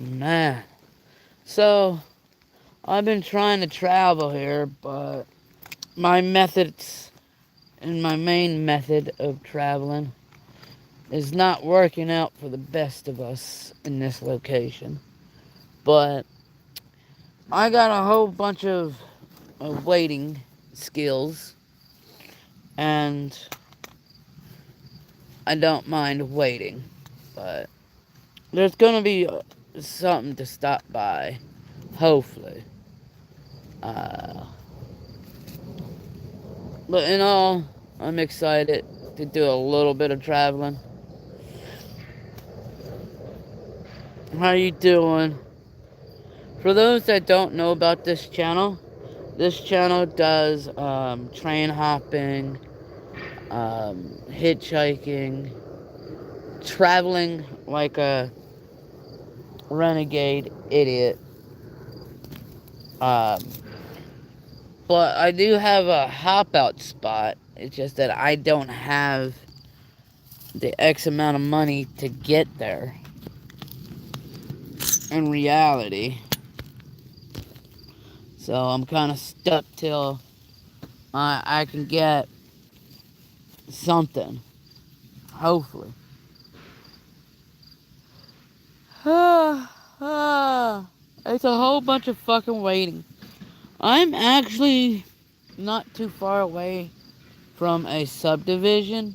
Man. So, I've been trying to travel here, but my methods and my main method of traveling is not working out for the best of us in this location. But I got a whole bunch of waiting skills, and I don't mind waiting. But there's gonna be something to stop by, hopefully. Uh, but in all, I'm excited to do a little bit of traveling. How you doing? For those that don't know about this channel does train hopping, hitchhiking, traveling like a renegade idiot. Um, but I do have a hop out spot. It's just that I don't have the X amount of money to get there. In reality, so I'm kind of stuck till I can get something. Hopefully. It's a whole bunch of fucking waiting. I'm actually not too far away from a subdivision,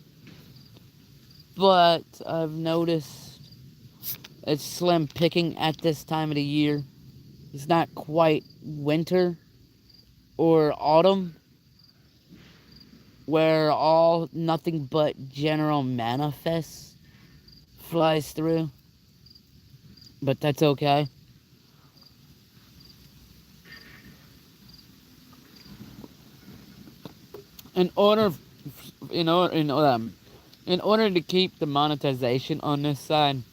but I've noticed it's slim picking at this time of the year. It's not quite winter or autumn, where all nothing but general manifest flies through. But that's okay. In order, in order, in order to keep the monetization on this side,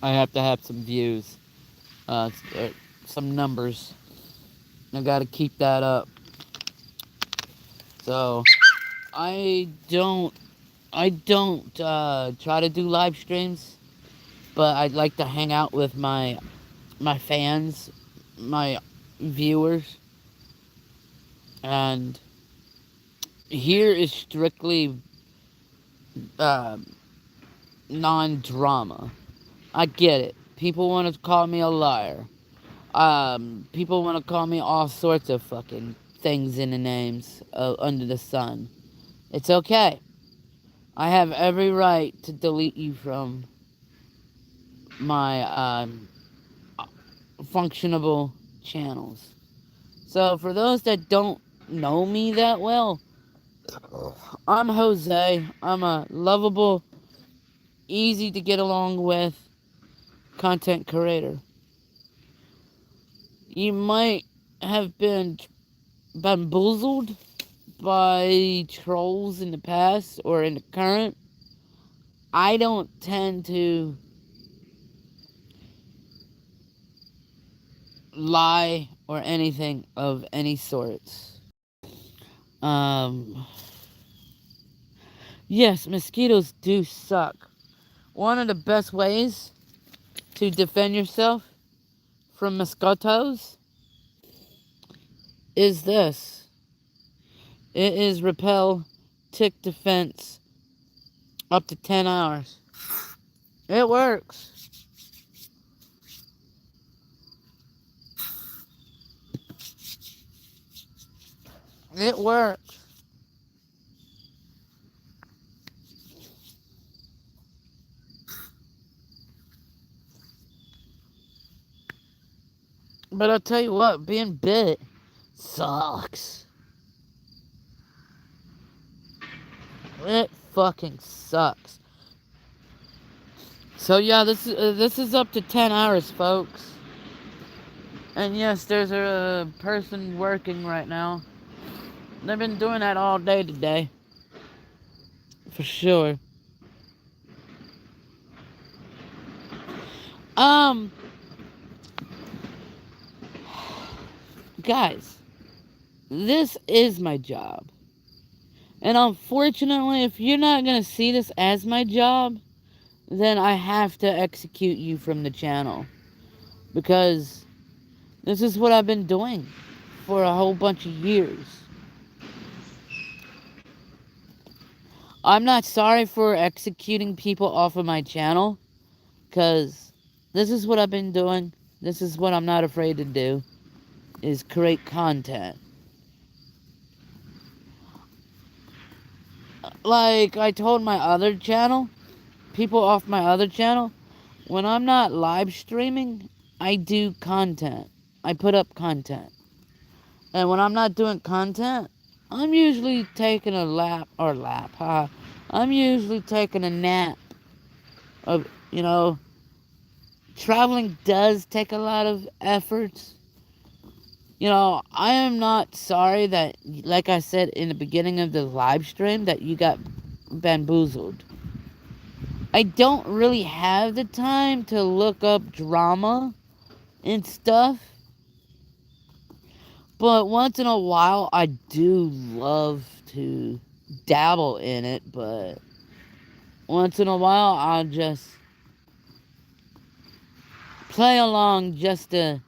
I have to have some views, some numbers. I gotta keep that up. So I don't try to do live streams, but I'd like to hang out with my fans, my viewers, and here is strictly uh, non-drama. I get it. People want to call me a liar. People want to call me all sorts of fucking things in the names under the sun. It's okay. I have every right to delete you from my functionable channels. So for those that don't know me that well, I'm Jose. I'm a lovable, easy to get along with content creator. You might have been bamboozled by trolls in the past or in the current. I don't tend to lie or anything of any sorts. Um, yes, mosquitoes do suck. One of the best ways to defend yourself from mosquitoes is this. It is repel tick defense up to 10 hours. It works. It works. But I'll tell you what, being bit sucks. It fucking sucks. So yeah, this is up to 10 hours, folks. And yes, there's a person working right now. They've been doing that all day today. For sure. Um, guys, this is my job. And unfortunately, if you're not gonna see this as my job, then I have to execute you from the channel. because this is what I've been doing for a whole bunch of years. I'm not sorry for executing people off of my channel, because this is what I've been doing. This is what I'm not afraid to do, is create content. Like I told my other channel, people off my other channel, when I'm not live streaming, I do content. I put up content. And when I'm not doing content, I'm usually taking a I'm usually taking a nap. Of, traveling does take a lot of efforts. I am not sorry that, like I said in the beginning of the live stream, that you got bamboozled. I don't really have the time to look up drama and stuff. But once in a while, I do love to dabble in it. But once in a while, I'll just play along just to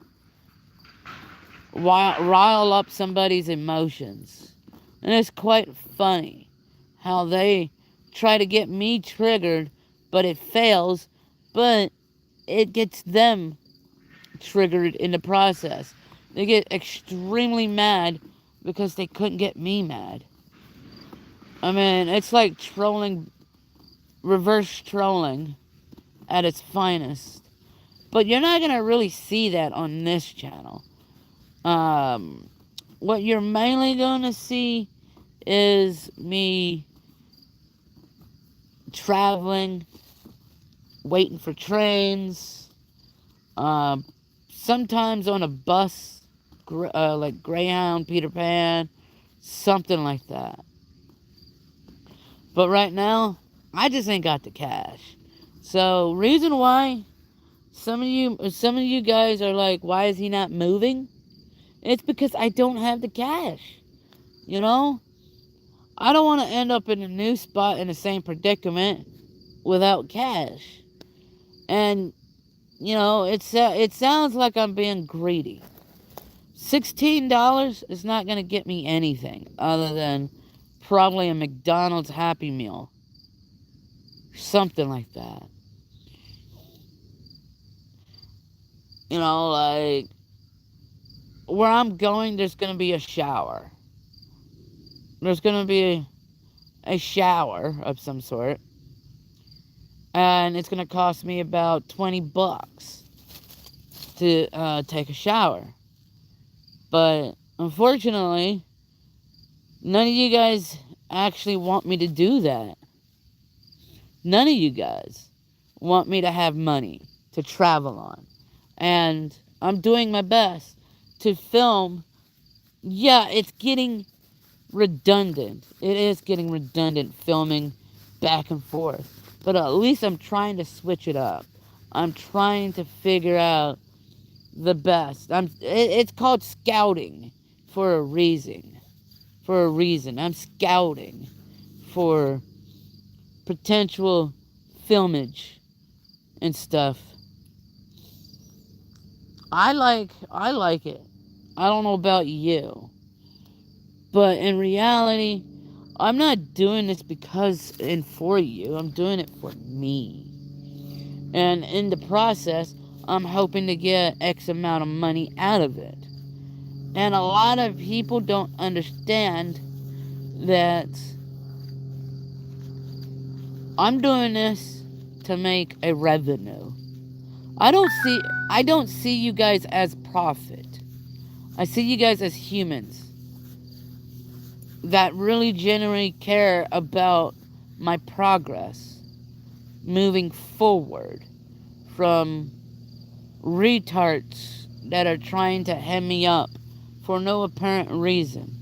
rile up somebody's emotions. And it's quite funny how they try to get me triggered, but it fails, but it gets them triggered in the process. They get extremely mad because they couldn't get me mad. I mean, it's like trolling, reverse trolling at its finest. But you're not going to really see that on this channel. What you're mainly going to see is me traveling, waiting for trains, sometimes on a bus, like Greyhound, Peter Pan, something like that. But right now, I just ain't got the cash. So, reason why some of you guys are like, why is he not moving? It's because I don't have the cash. I don't want to end up in a new spot in the same predicament without cash. And it sounds like I'm being greedy. $16 is not going to get me anything other than probably a McDonald's Happy Meal. Something like that. Like where I'm going, there's going to be a shower. There's going to be a shower of some sort. And it's going to cost me about $20 to take a shower. But unfortunately, none of you guys actually want me to do that. None of you guys want me to have money to travel on. And I'm doing my best to film. Yeah, it's getting redundant. It is getting redundant filming back and forth. But at least I'm trying to switch it up. I'm trying to figure out the best. It's called scouting for a reason. For a reason. I'm scouting for potential filmage and stuff. I like it. I don't know about you. But in reality, I'm not doing this because and for you. I'm doing it for me. And in the process, I'm hoping to get X amount of money out of it. And a lot of people don't understand that I'm doing this to make a revenue. I don't see you guys as profit. I see you guys as humans that really genuinely care about my progress moving forward from retards that are trying to hem me up for no apparent reason.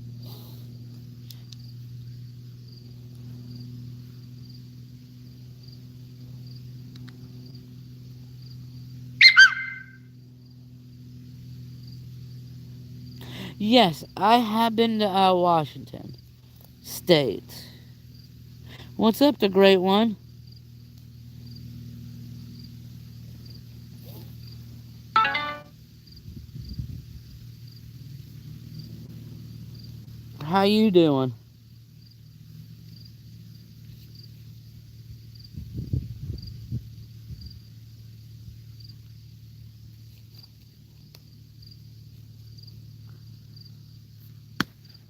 Yes, I have been to Washington State. What's up, the great one? How you doing?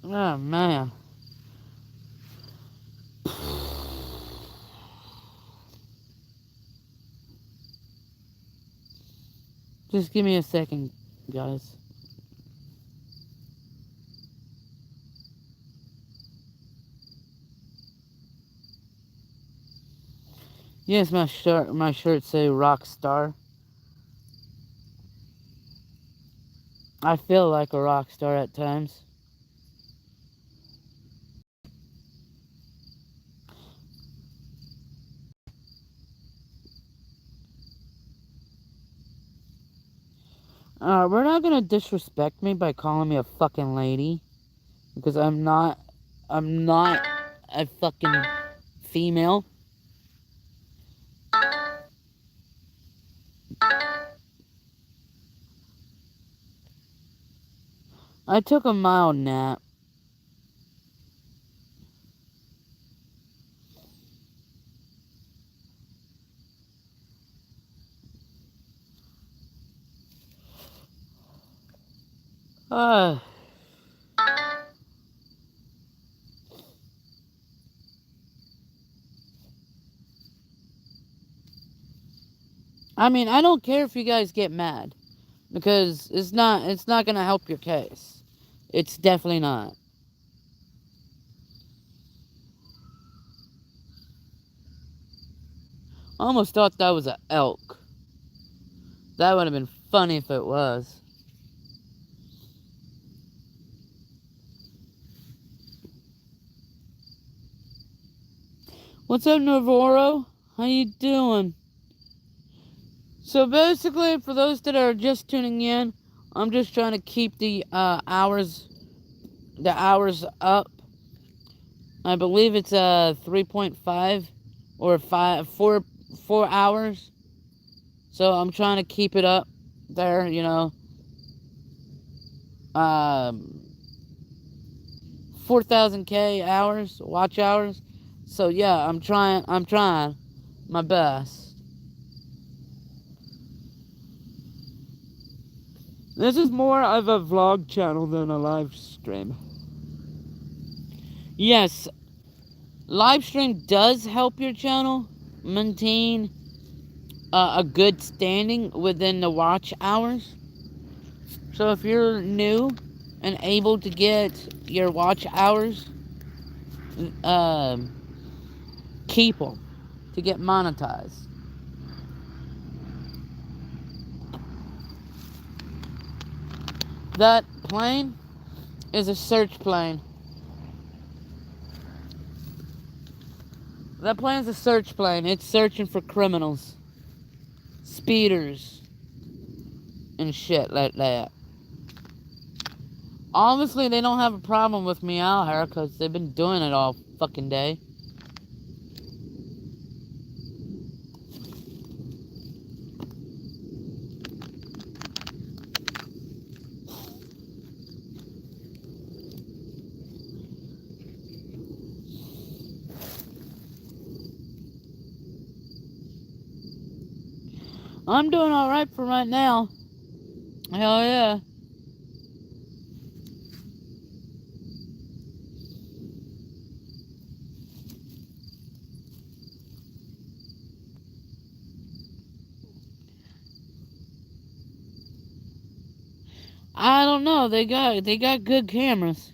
Oh, man. Just give me a second, guys. Yes, my shirt say rock star. I feel like a rock star at times. We're not gonna disrespect me by calling me a fucking lady. Because I'm not a fucking female. I took a mild nap. Uh, I mean, I don't care if you guys get mad. Because it's not gonna help your case. It's definitely not. I almost thought that was an elk. That would have been funny if it was. What's up, Navarro? How you doing? So basically, for those that are just tuning in, I'm just trying to keep the hours up. I believe it's 3.5 or 4 hours. So I'm trying to keep it up there, you know. 4,000 hours, watch hours. So yeah, I'm trying my best. This is more of a vlog channel than a live stream. Yes, live stream does help your channel maintain a good standing within the watch hours. So if you're new and able to get your watch hours, keep them to get monetized. That plane is a search plane. That plane's a search plane. It's searching for criminals, speeders, and shit like that. Obviously, they don't have a problem with me out here because they've been doing it all fucking day. I'm doing alright for right now. Hell yeah. I don't know. They got good cameras.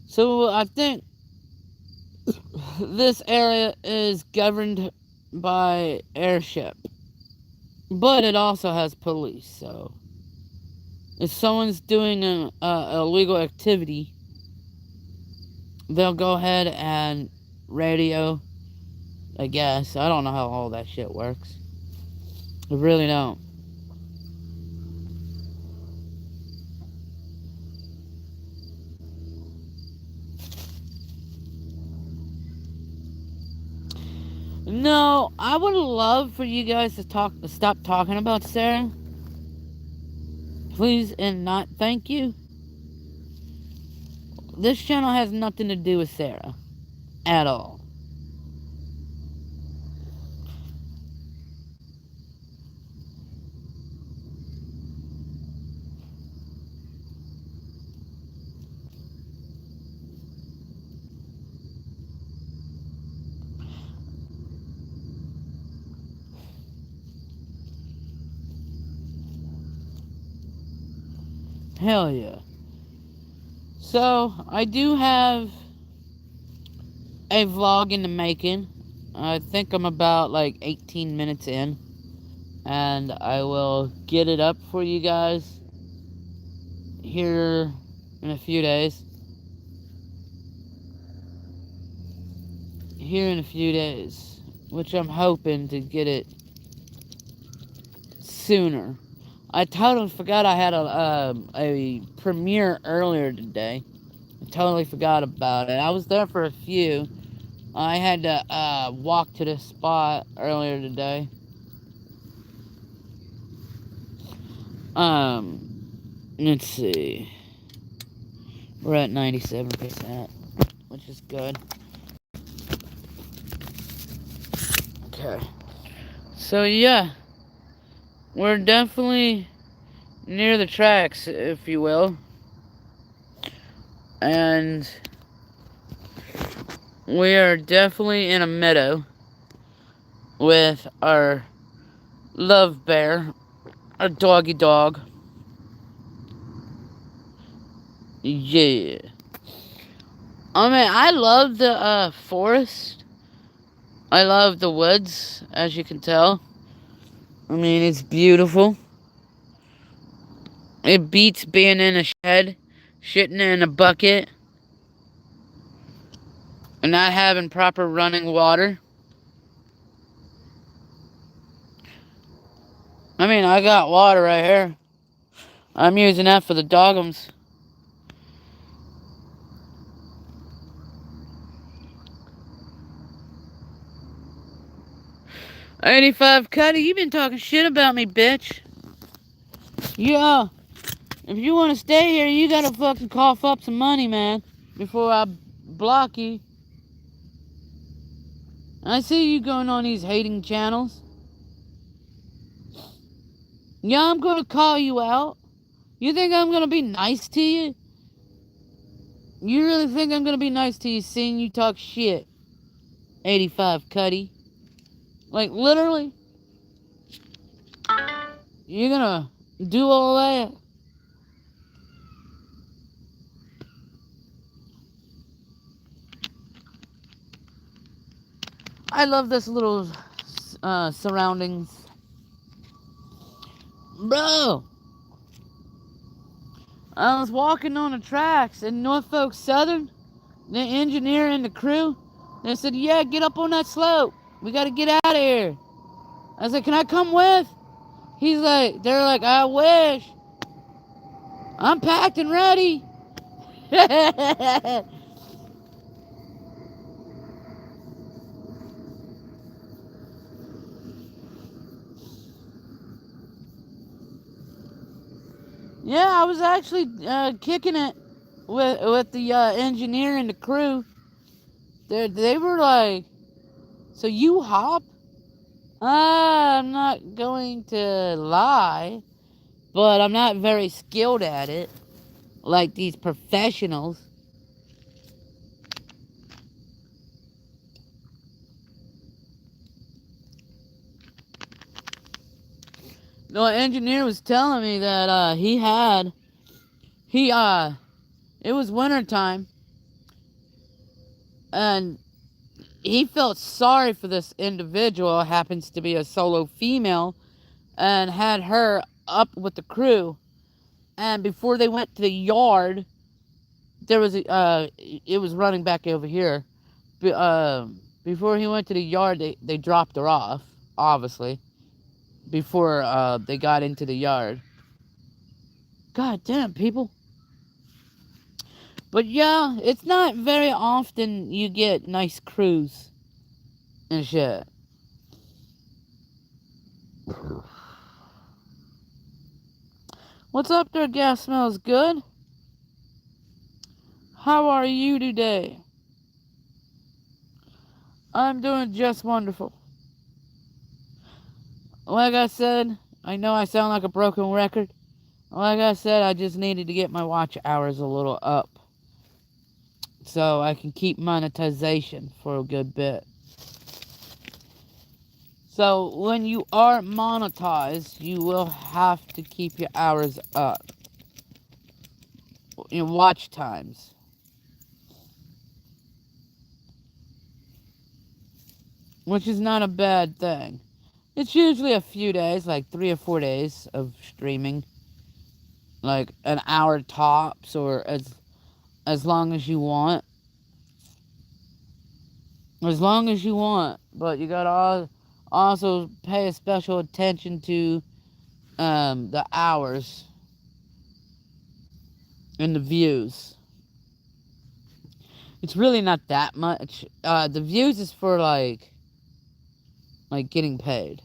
So I think this area is governed by airship. But it also has police, so if someone's doing an illegal activity, they'll go ahead and radio, I guess. I don't know how all that shit works. I really don't. No, I would love for you guys to stop talking about Sarah. Please and not thank you. This channel has nothing to do with Sarah. At all. Hell yeah. So, I do have a vlog in the making. I think I'm about like 18 minutes in. And I will get it up for you guys here in a few days. Which I'm hoping to get it sooner. I totally forgot I had a premiere earlier today. I totally forgot about it. I was there for a few. I had to walk to the spot earlier today. Let's see. We're at 97%, which is good. Okay. So yeah, we're definitely near the tracks, if you will. And we are definitely in a meadow with our love bear, our doggy dog. Yeah. I mean, I love the forest. I love the woods, as you can tell. I mean, it's beautiful. It beats being in a shed, shitting in a bucket, and not having proper running water. I mean, I got water right here. I'm using that for the dogums. $85 Cuddy, you been talking shit about me, bitch. Yeah. If you want to stay here, you gotta fucking cough up some money, man. Before I block you. I see you going on these hating channels. Yeah, I'm gonna call you out. You think I'm gonna be nice to you? You really think I'm gonna be nice to you seeing you talk shit? 85 Cuddy. Like, literally? You're gonna do all that? I love this little surroundings. Bro! I was walking on the tracks in Norfolk Southern. The engineer and the crew, they said, yeah, get up on that slope. We gotta get out of here. I was like, can I come with? They're like, I wish. I'm packed and ready. Yeah, I was actually kicking it with the engineer and the crew. They were like, so you hop? I'm not going to lie, but I'm not very skilled at it, like these professionals. No, engineer was telling me that it was winter time, and he felt sorry for this individual, happens to be a solo female, and had her up with the crew. And before they went to the yard, there was it was running back over here. Before he went to the yard, they dropped her off, obviously, before they got into the yard. God damn, people. But yeah, it's not very often you get nice crews and shit. What's up there? Gas smells good. How are you today? I'm doing just wonderful. Like I said, I know I sound like a broken record. Like I said, I just needed to get my watch hours a little up so I can keep monetization for a good bit. So when you are monetized, you will have to keep your hours up. Your watch times. Which is not a bad thing. It's usually a few days, like 3 or 4 days of streaming. Like an hour tops, or as long as you want. As long as you want. But you gotta also pay a special attention to the hours and the views. It's really not that much. The views is for like getting paid.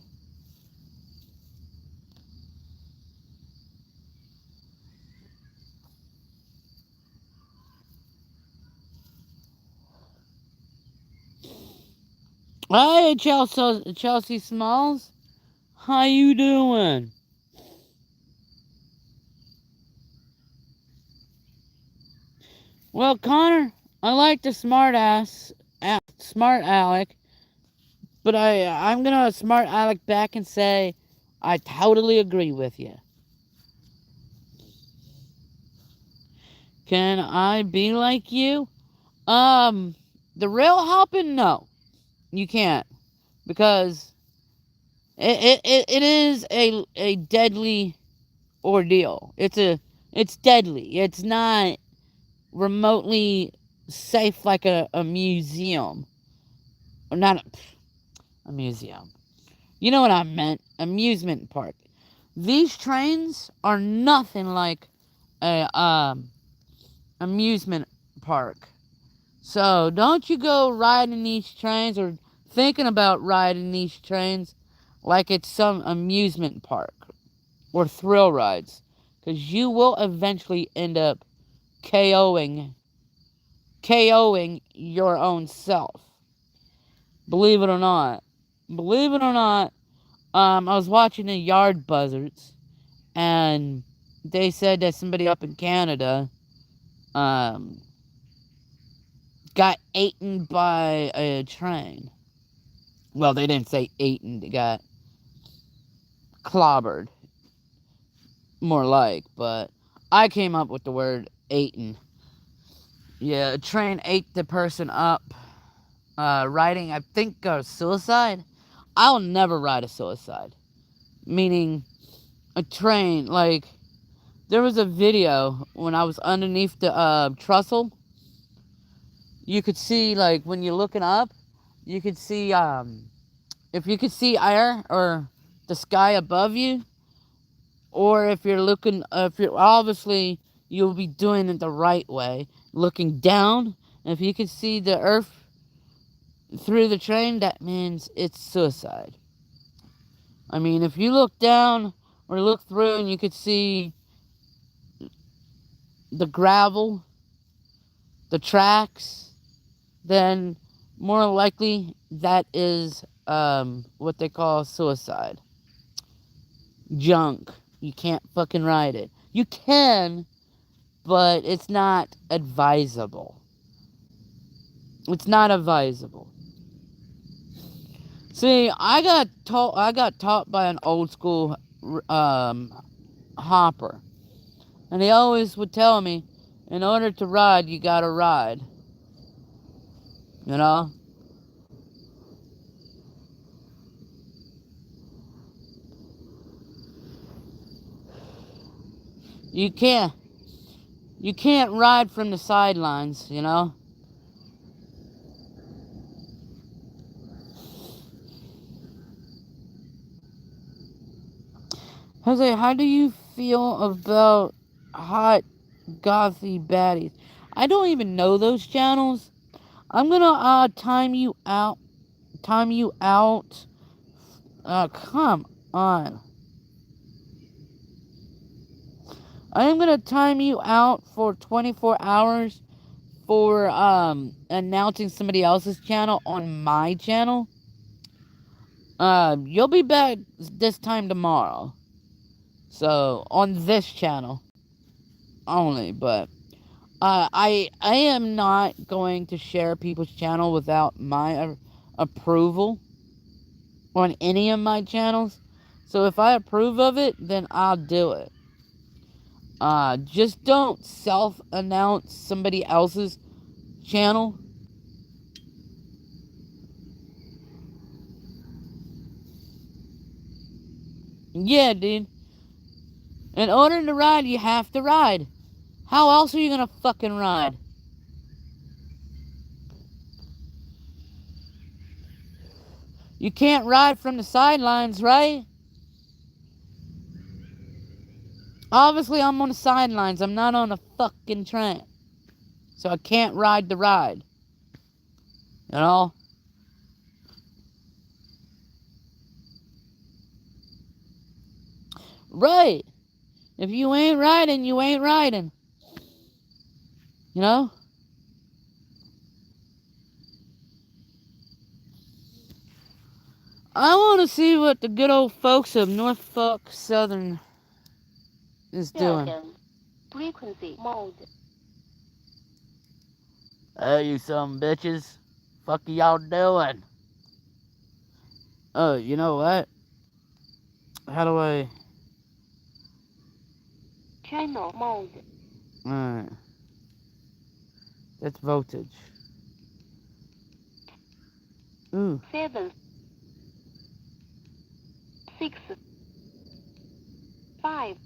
Hey, Chelsea Smalls. How you doing? Well, Connor, I like the smart Alec, but I'm gonna smart Alec back and say I totally agree with you. Can I be like you? The rail hopping? No, you can't, because it is a deadly ordeal. It's deadly. It's not remotely safe like a museum. Or not a museum. You know what I meant? Amusement park. These trains are nothing like a amusement park. So don't you go riding these trains or thinking about riding these trains like it's some amusement park or thrill rides, because you will eventually end up KOing your own self. Believe it or not. Believe it or not, I was watching the Yard Buzzards, and they said that somebody up in Canada um, got eaten by a train. Well, they didn't say eaten, they got clobbered, more like, but I came up with the word eaten. Yeah, a train ate the person up, riding, I think, suicide. I'll never ride a suicide. Meaning, a train, like, there was a video when I was underneath the trestle. You could see, like, when you're looking up, you could see, if you could see air or the sky above you, or if you're looking, if you're obviously, you'll be doing it the right way, looking down. And if you can see the earth through the train, that means it's suicide. I mean, if you look down or look through and you could see the gravel, the tracks, then more likely that is what they call suicide. Junk. You can't fucking ride it. You can, but it's not advisable. It's not advisable. See, I got taught by an old school hopper. And he always would tell me, in order to ride, you gotta ride. You know? You can't you can't ride from the sidelines, you know? Jose, how do you feel about hot gothy baddies? I don't even know those channels. I'm gonna time you out. Time you out. Come on. I am gonna time you out for 24 hours for announcing somebody else's channel on my channel, you'll be back this time tomorrow. So on this channel only, but I am not going to share people's channel without my approval on any of my channels. So if I approve of it, then I'll do it. Just don't self-announce somebody else's channel. Yeah, dude. In order to ride, you have to ride. How else are you gonna fucking ride? You can't ride from the sidelines, right? Obviously, I'm on the sidelines. I'm not on a fucking train. So I can't ride the ride. You know? Right. If you ain't riding, you ain't riding. You know? I want to see what the good old folks of Norfolk Southern is doing. Frequency mode. Hey, you some bitches. Fuck y'all doing? Oh, you know what? How do I... Channel mode. Alright. That's voltage. Ooh. 7, 6, 5,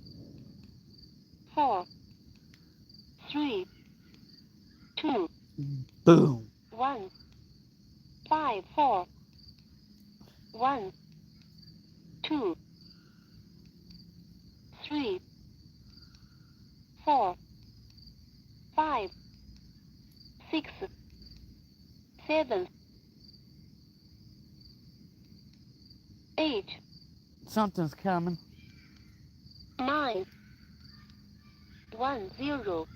4, 3, 2, Boom. 1, 5, 4, 1, 2, 3, 4, 5, 6, 7, 8, Something's coming. 9, 1, 0,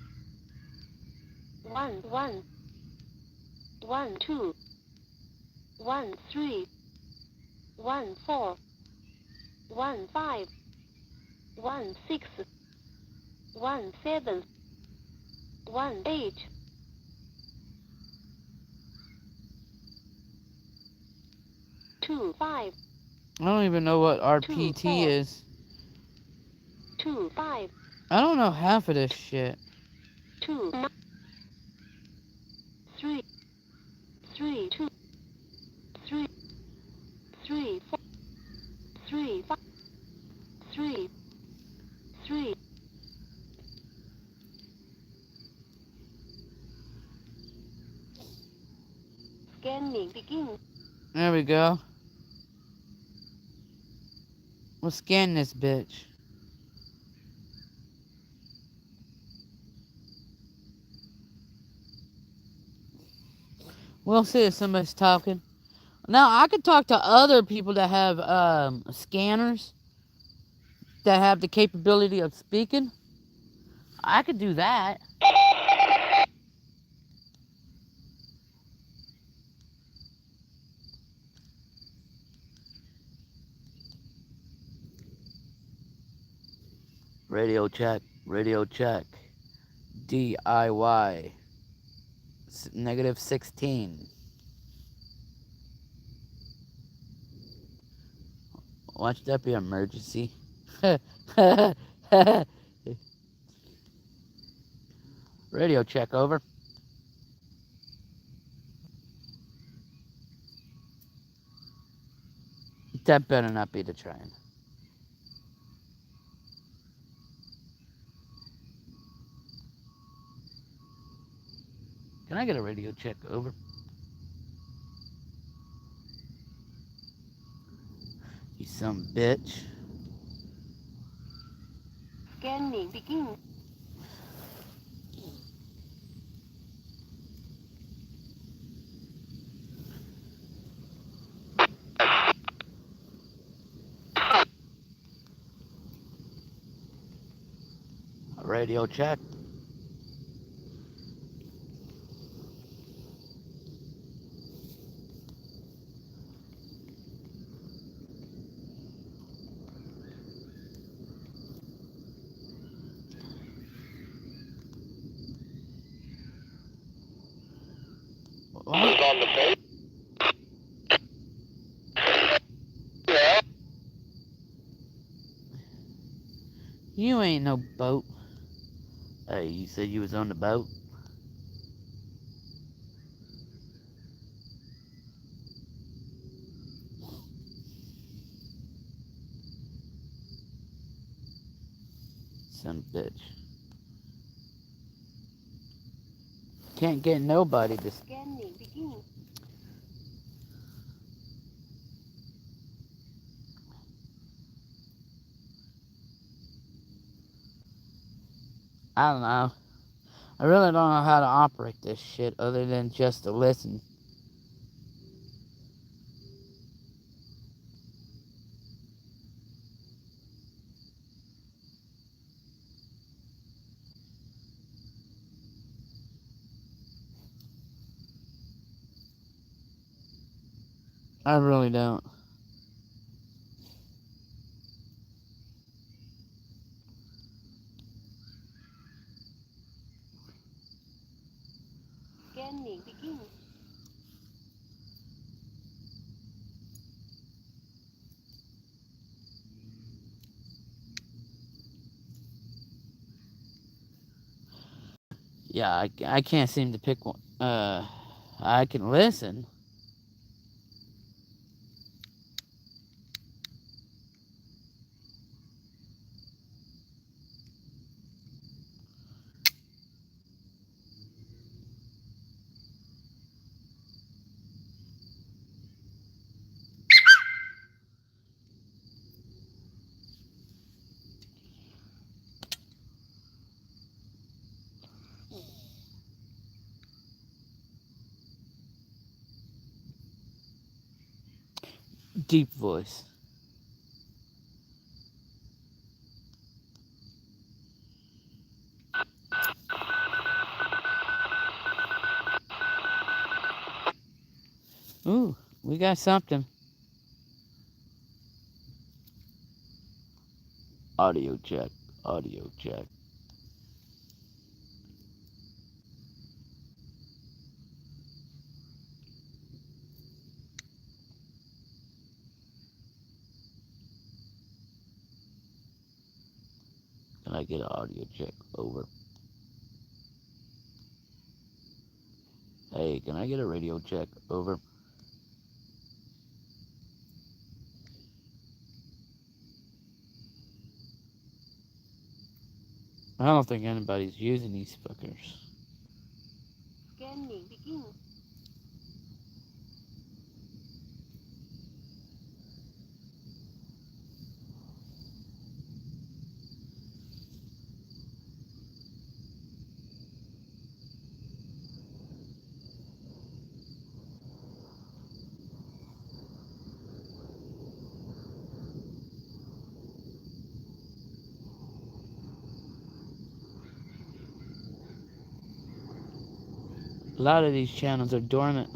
1, 1, 1, 2, 1, 3, 1, 4, 1, 5, 1, 6, 1, 7, 1, 8, 2, 5, I don't even know what 2, RPT 4, is. 2, 5, I don't know half of this shit. 2, 3, 3, 2, 3, 3, 4, 3, 5, 3, 3. Scanning begin. There we go. We'll scan this bitch. We'll see if somebody's talking. Now, I could talk to other people that have scanners that have the capability of speaking. I could do that. Radio check. Radio check. DIY. Negative 16. Watch that be an emergency. Radio check over. That better not be the train. Can I get a radio check over? You some bitch. Scanning begin. Radio check. You ain't no boat. Hey, you said you was on the boat? Son of a bitch. Can't get nobody to... Scanning begin. I don't know. I really don't know how to operate this shit other than just to listen. I really don't. Scanning begin. Yeah, I can't seem to pick one. I can listen. Deep voice. Ooh, we got something. Audio check. Audio check. Can I get an audio check? Over. Hey, can I get a radio check? Over. I don't think anybody's using these fuckers. Scanning begin. A lot of these channels are dormant.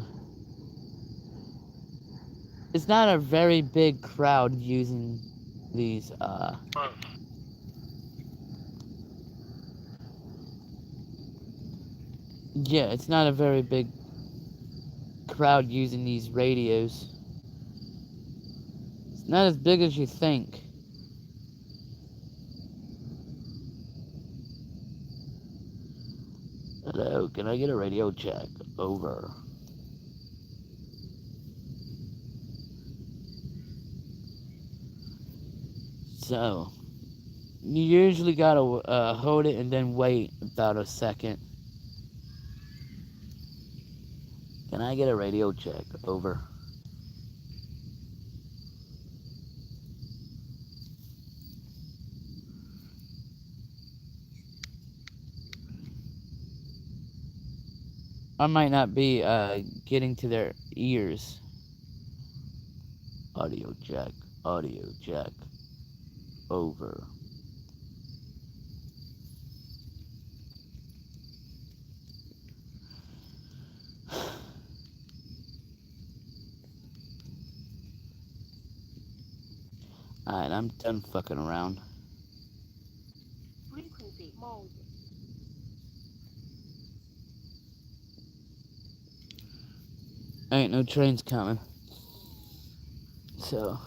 It's not a very big crowd using these, yeah, it's not a very big crowd using these radios. It's not as big as you think. Hello, can I get a radio check? Over. So, you usually gotta hold it and then wait about a second. Can I get a radio check? Over. I might not be getting to their ears. Audio check. Audio check. Over. Alright, I'm done fucking around. Frequency mode. Ain't no trains coming. So,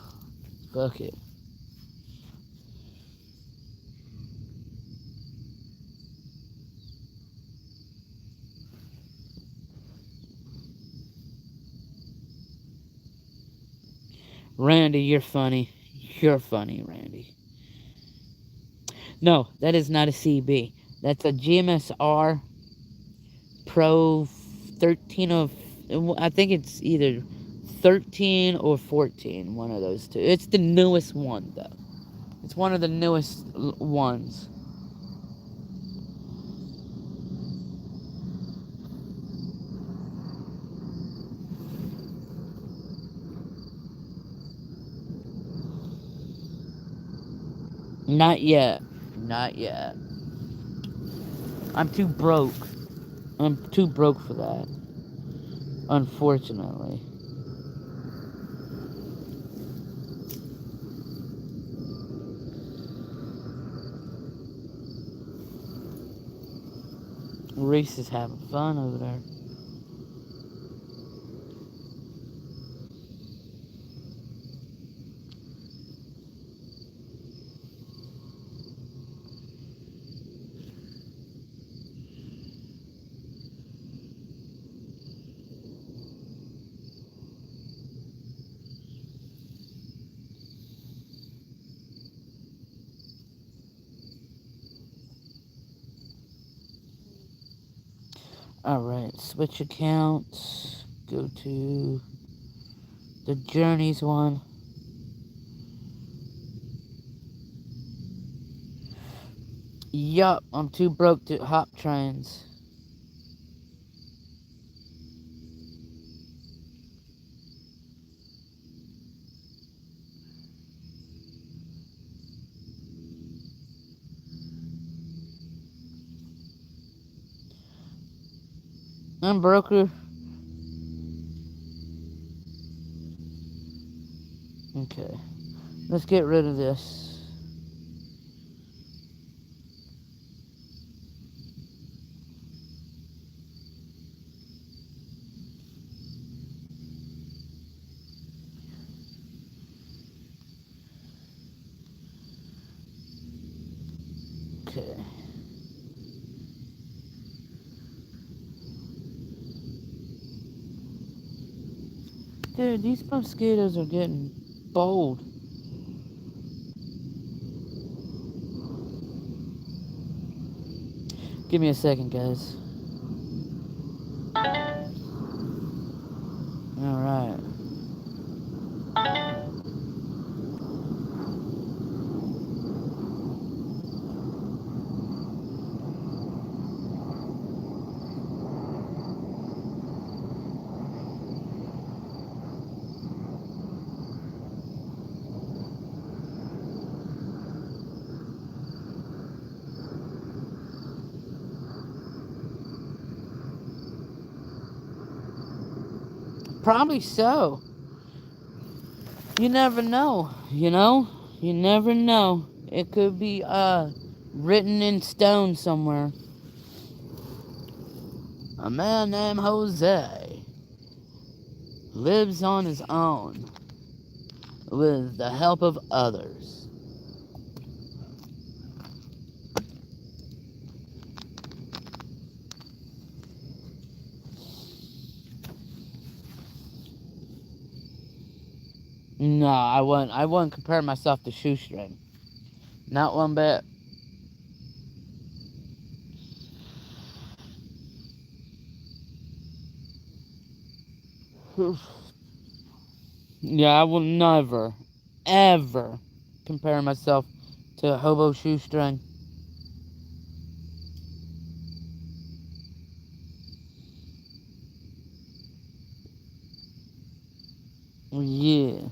fuck it. Randy, you're funny. You're funny, Randy. No, that is not a CB. That's a GMSR Pro 13 of. I think it's either 13 or 14. One of those two. It's the newest one, though. It's one of the newest ones. Not yet. Not yet. I'm too broke. I'm too broke for that. Unfortunately. Reese is having fun over there. Alright, switch accounts. Go to the Journeys one. Yup, I'm too broke to hop trains. I'm broker. Okay, let's get rid of this. Okay. Dude, these mosquitoes are getting bold. Give me a second, guys. Alright. Probably so. You never know, you know? You never know. It could be, written in stone somewhere. A man named Jose lives on his own with the help of others. No, I wouldn't compare myself to Shoestring. Not one bit. Yeah, I will never, ever compare myself to Hobo Shoestring. Yeah.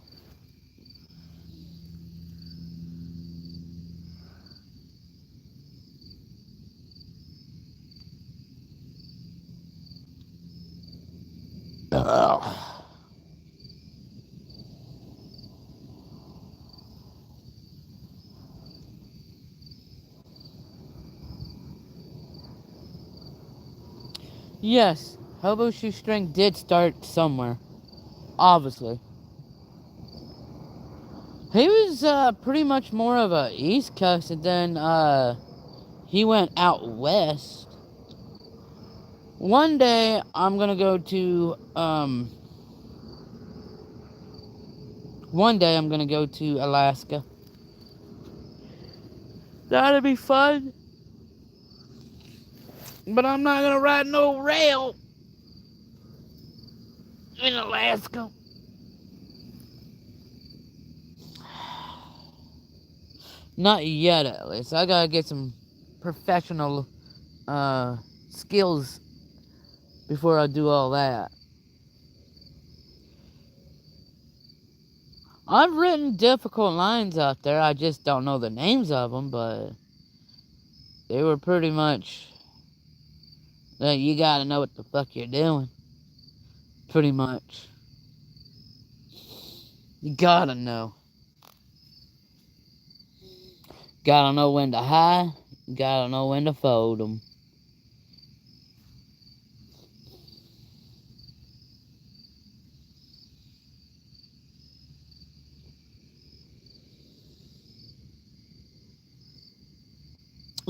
Ugh. Yes, Hobo Shoestring did start somewhere. Obviously. He was pretty much more of a East Coast, and then he went out west. One day I'm gonna go to One day I'm gonna go to Alaska. That'd be fun. But I'm not gonna ride no rail in Alaska. Not yet, at least. I gotta get some professional skills before I do all that. I've written difficult lines out there. I just don't know the names of them, but they were pretty much that you gotta know what the fuck you're doing. Pretty much. You gotta know. Gotta know when to hide. Gotta know when to fold them.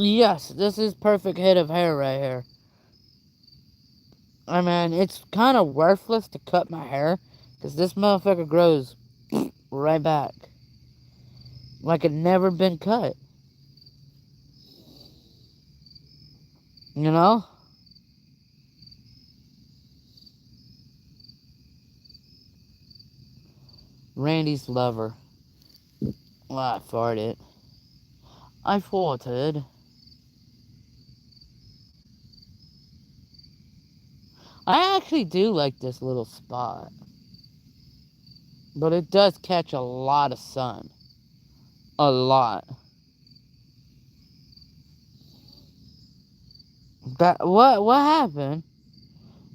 Yes, this is perfect head of hair right here. I mean, it's kind of worthless to cut my hair because this motherfucker grows right back. Like it never been cut. You know? Randy's lover. Well, I farted. I farted. I actually do like this little spot. But it does catch a lot of sun. A lot. That what happened?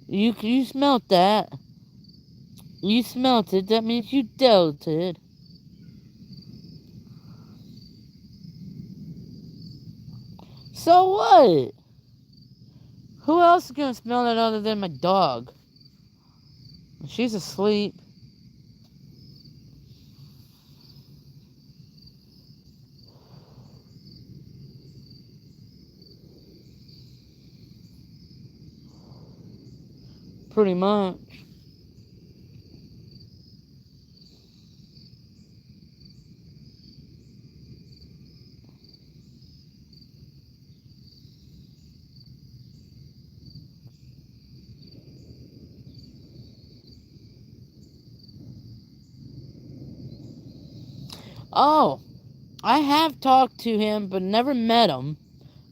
You smelt that. You smelt it, that means you dealt it. So what? Who else is gonna smell it other than my dog? She's asleep. Pretty much. Oh, I have talked to him, but never met him.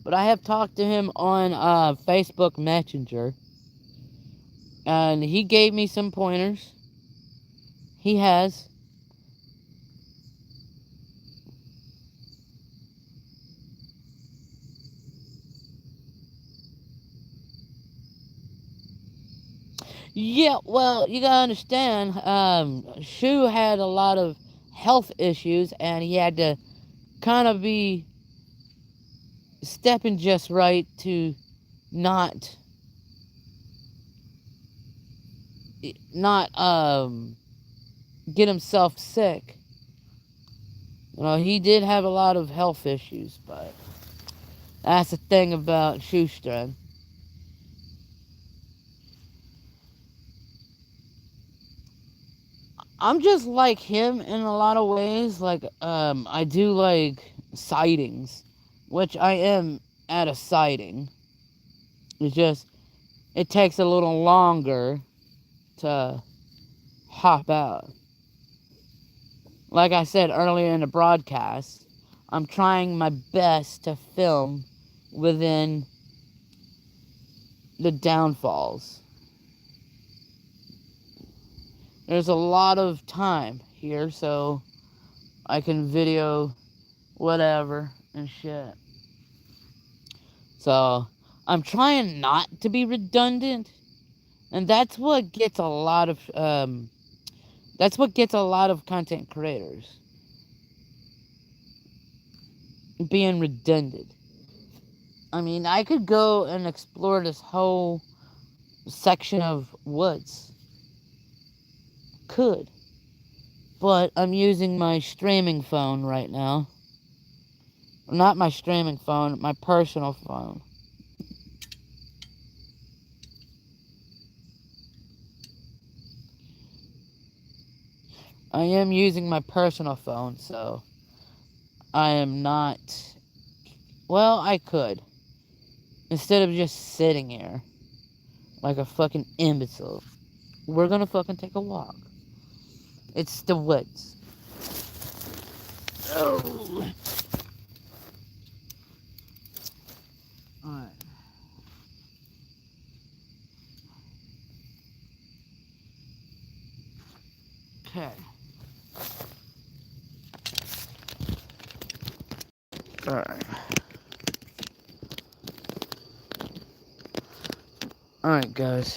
But I have talked to him on Facebook Messenger. And he gave me some pointers. He has. Yeah, well, you gotta understand, Shu had a lot of health issues, and he had to kind of be stepping just right to not not get himself sick. You know, he did have a lot of health issues, but that's the thing about Shoestring. I'm just like him in a lot of ways. Like, I do like sightings, which I am at a sighting. It's just, it takes a little longer to hop out. Like I said earlier in the broadcast, I'm trying my best to film within the downfalls. There's a lot of time here, so I can video whatever and shit. So I'm trying not to be redundant, and that's what gets a lot of content creators being redundant. I mean, I could go and explore this whole section of woods. Could. But I'm using my streaming phone right now. Not my streaming phone, my personal phone. I am using my personal phone, so I am not. Well, I could. Instead of just sitting here like a fucking imbecile, we're gonna fucking take a walk. It's the woods. Oh. Alright. Okay. Alright. Alright, guys.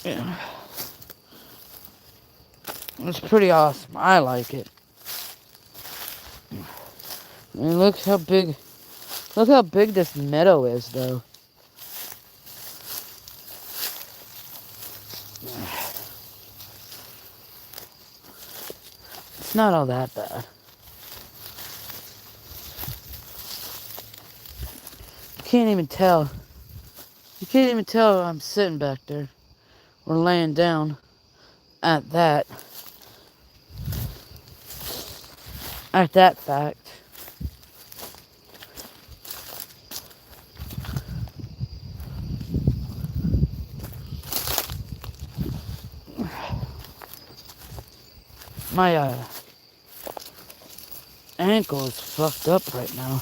Yeah. It's pretty awesome. I like it. I mean, look how big this meadow is, though. It's not all that bad. You can't even tell. You can't even tell I'm sitting back there or laying down at that fact. My ankle is fucked up right now.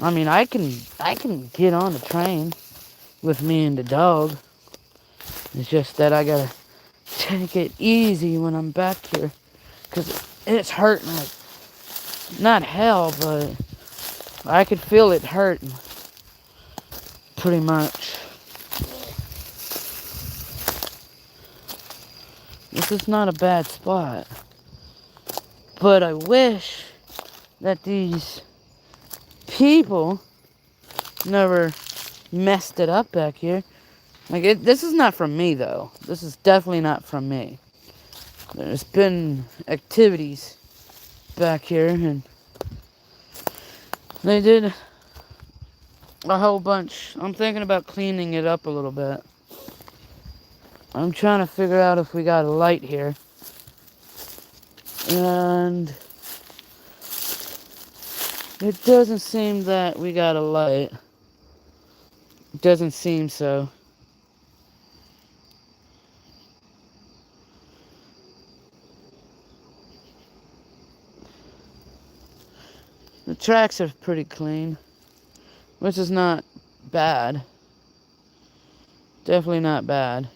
I mean, I can get on the train with me and the dog. It's just that I gotta take it easy when I'm back here, cause it's hurting like not hell, but I could feel it hurting pretty much. This is not a bad spot, but I wish that these people never messed it up back here. Like, this is not from me, though. This is definitely not from me. There's been activities back here, and they did a whole bunch. I'm thinking about cleaning it up a little bit. I'm trying to figure out if we got a light here. And it doesn't seem that we got a light. It doesn't seem so. The tracks are pretty clean, which is not bad. Definitely not bad.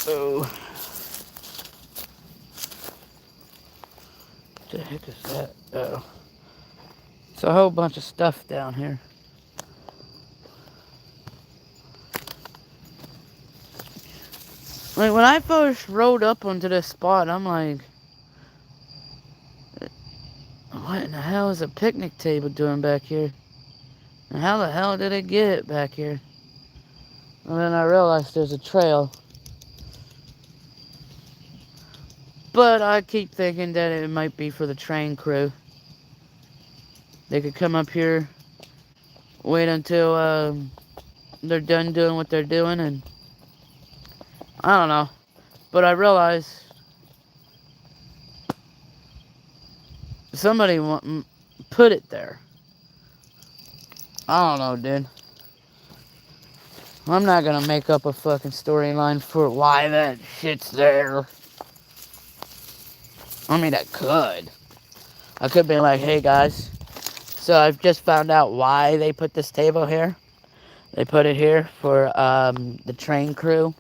Oh. What the heck is that? Oh. It's a whole bunch of stuff down here. Like, when I first rode up onto this spot, I'm like, what in the hell is a picnic table doing back here? And how the hell did it get back here? And then I realized there's a trail. But I keep thinking that it might be for the train crew. They could come up here, wait until they're done doing what they're doing, and I don't know. But I realized somebody put it there. I don't know, dude. I'm not gonna make up a fucking storyline for why that shit's there. I mean, I could. I could be like, hey guys, so I've just found out why they put this table here. They put it here for the train crew.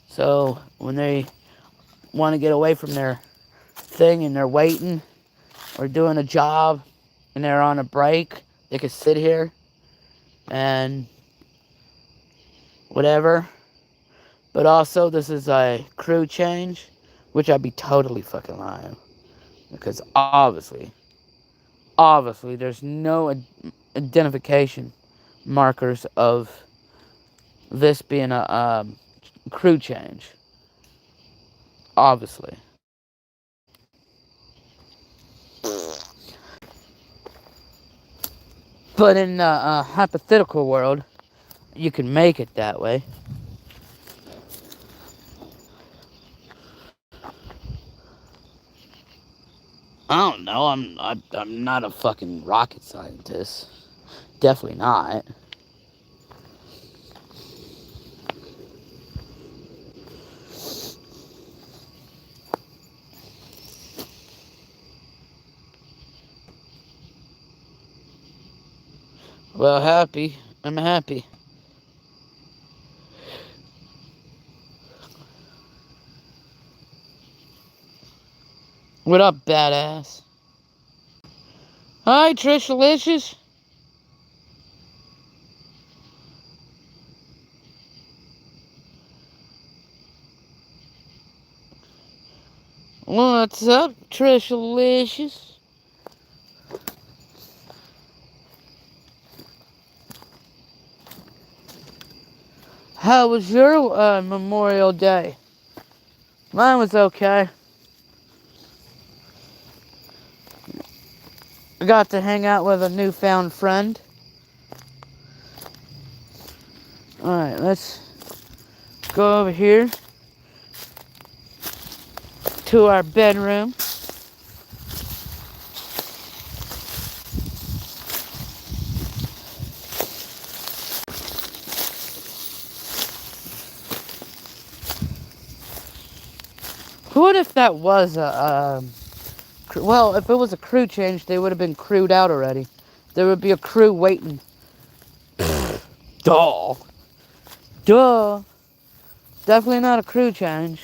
So when they want to get away from their thing and they're waiting or doing a job and they're on a break, they could sit here and whatever. But also, this is a crew change, which I'd be totally fucking lying. Because obviously, there's no identification markers of this being a crew change. Obviously. But in the hypothetical world, you can make it that way. I don't know. I'm not a fucking rocket scientist. Definitely not. Well, happy. I'm happy. What up, badass? Hi, Trishalicious. What's up, Trishalicious? How was your Memorial Day? Mine was okay. I got to hang out with a newfound friend. Alright, let's go over here to our bedroom. What if that was well, if it was a crew change, they would have been crewed out already. There would be a crew waiting. Duh. Duh. Definitely not a crew change.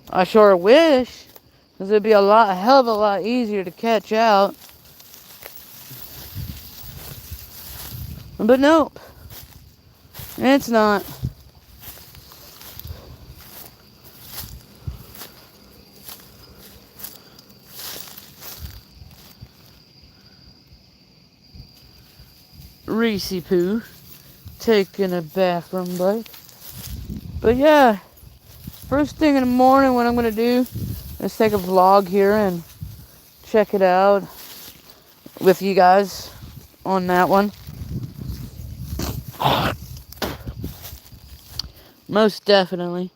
I sure wish, because it'd be a hell of a lot easier to catch out. But nope. It's not. Reese Poo taking a bathroom break. But yeah, first thing in the morning, what I'm gonna do is take a vlog here and check it out with you guys on that one. Most definitely.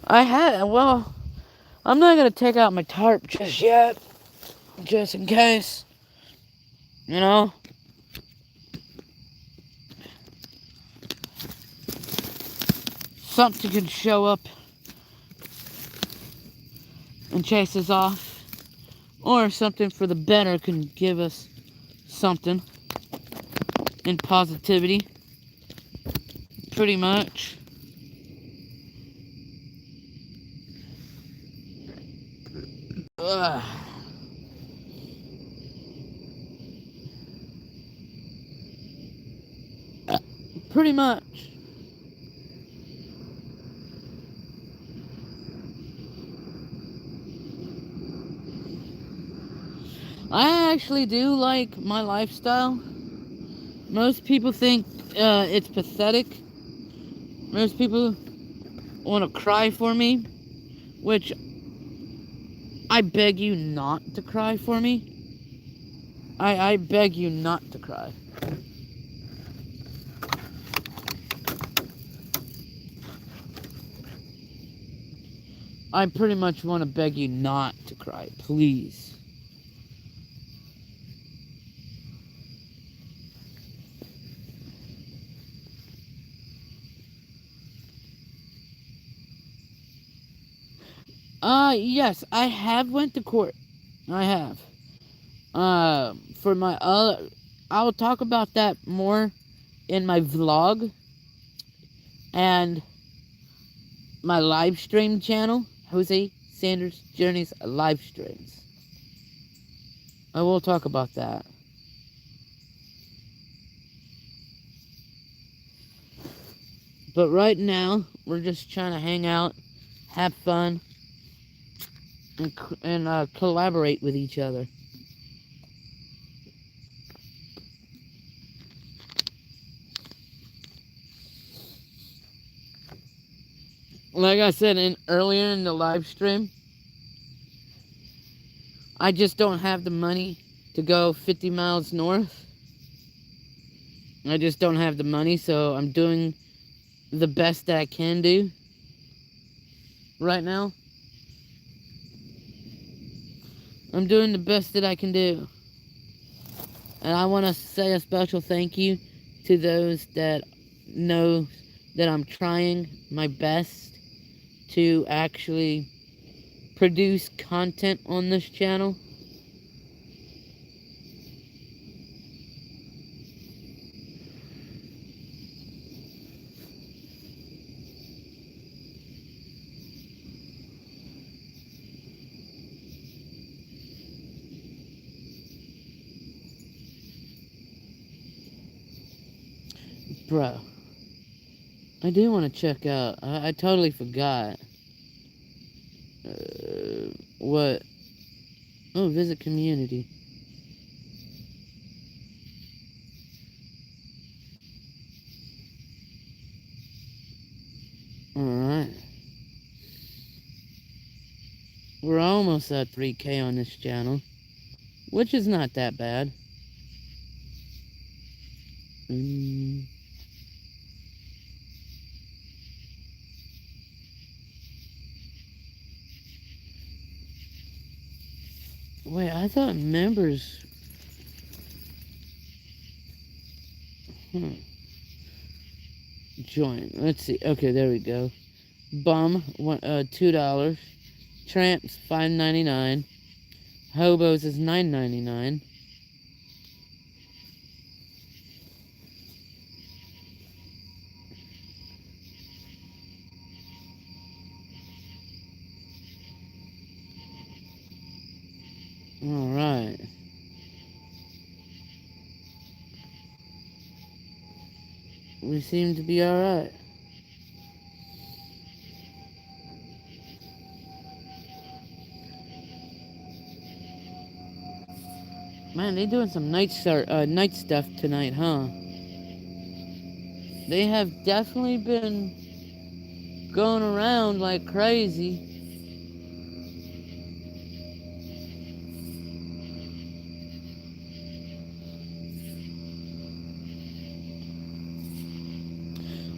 Well, I'm not gonna take out my tarp just yet, just in case, you know. Something can show up and chase us off, or something for the better can give us something in positivity, pretty much. Ugh. Pretty much. I actually do like my lifestyle. Most people think it's pathetic. Most people want to cry for me, which I beg you not to cry for me. I beg you not to cry. I pretty much want to beg you not to cry, please. Yes, I have went to court. I have. For my I will talk about that more in my vlog and my live stream channel, Jose Sanders Journeys live streams. I will talk about that. But right now, we're just trying to hang out, have fun, and collaborate with each other. like I said earlier in the live stream, I just don't have the money to go 50 miles north. I just don't have the money, so I'm doing the best that I can do right now. I'm doing the best that I can do. And I want to say a special thank you to those that know that I'm trying my best to actually produce content on this channel. Bro, I do want to check out. I totally forgot. What? Oh, visit community. Alright. We're almost at 3K on this channel, which is not that bad. Wait, I thought members... Join. Let's see. Okay, there we go. Bum, $2. Tramps, $5.99. Hobos is $9.99. Alright. We seem to be alright. Man, they doing some night stuff tonight, huh? They have definitely been going around like crazy.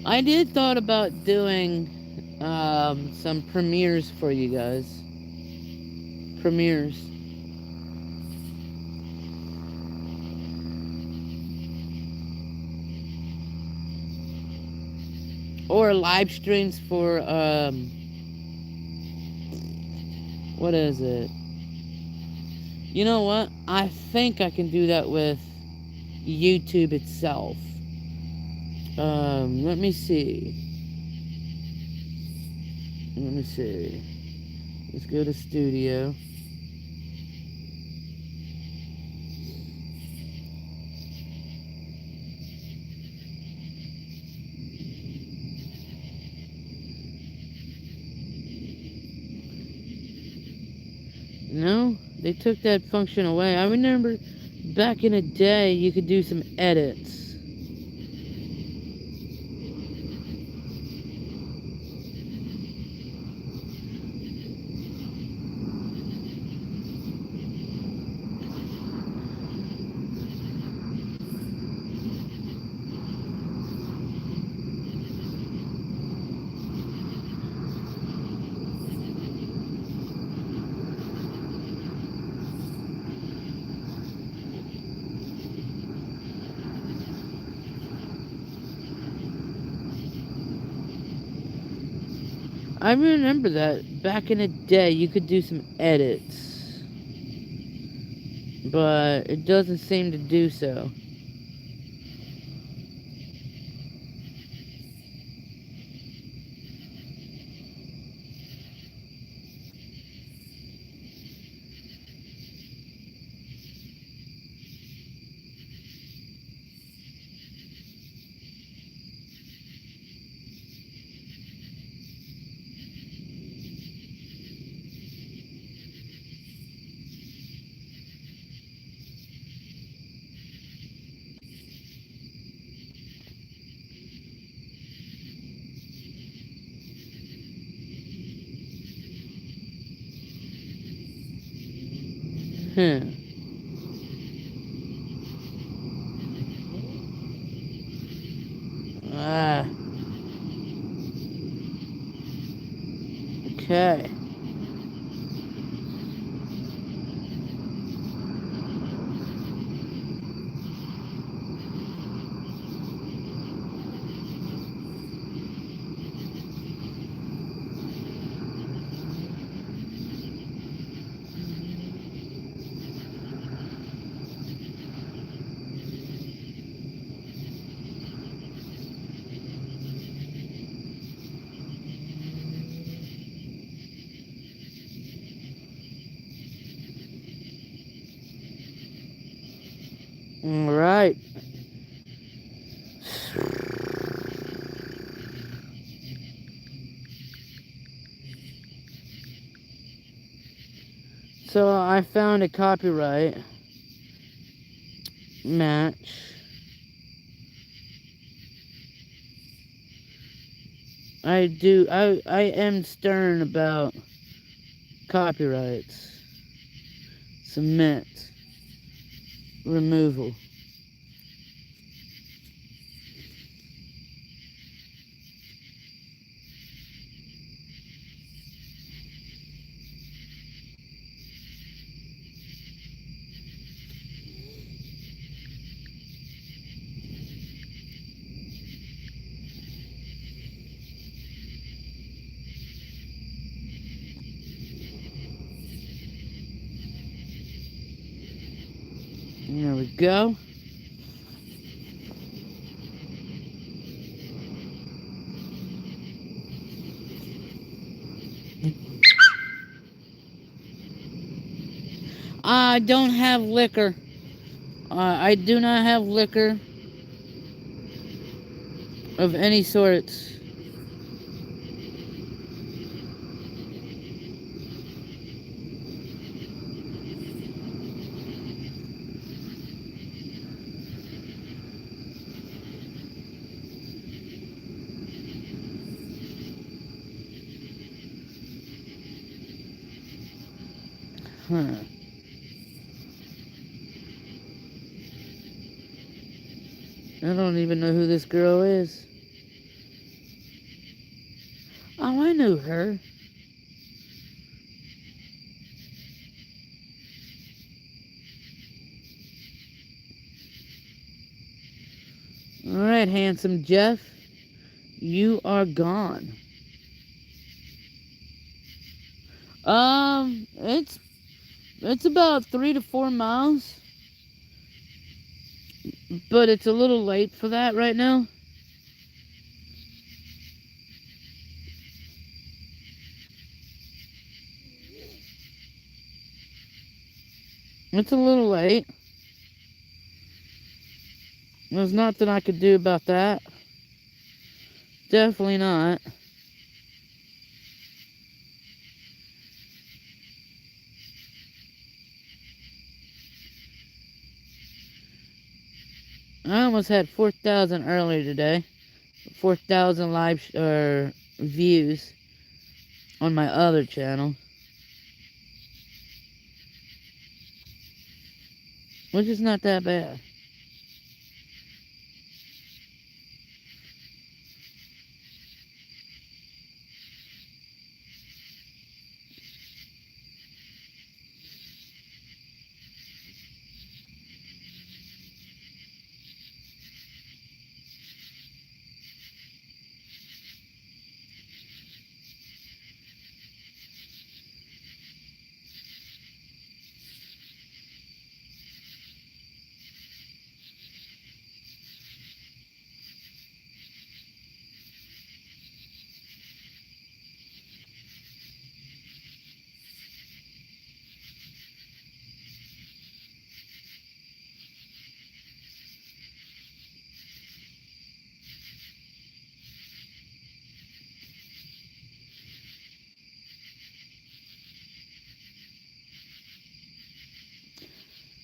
I did thought about doing some premieres for you guys. Premieres. Or live streams for what is it? You know what? I think I can do that with YouTube itself. Let me see. Let me see. Let's go to studio. No, they took that function away. I remember back in the day you could do some edits. I remember that back in the day you could do some edits, but it doesn't seem to do so. Hmm. Ah. Okay. All right. So I found a copyright match. I am stern about copyrights. Submit. Removal. There we go. I don't have liquor. I do not have liquor of any sorts. Huh. I don't even know who this girl is. Oh, I knew her. Alright, handsome Jeff. You are gone. It's about 3 to 4 miles. But it's a little late for that right now. It's a little late. There's nothing I could do about that. Definitely not. I almost had 4,000 earlier today. 4,000 live views on my other channel. Which is not that bad.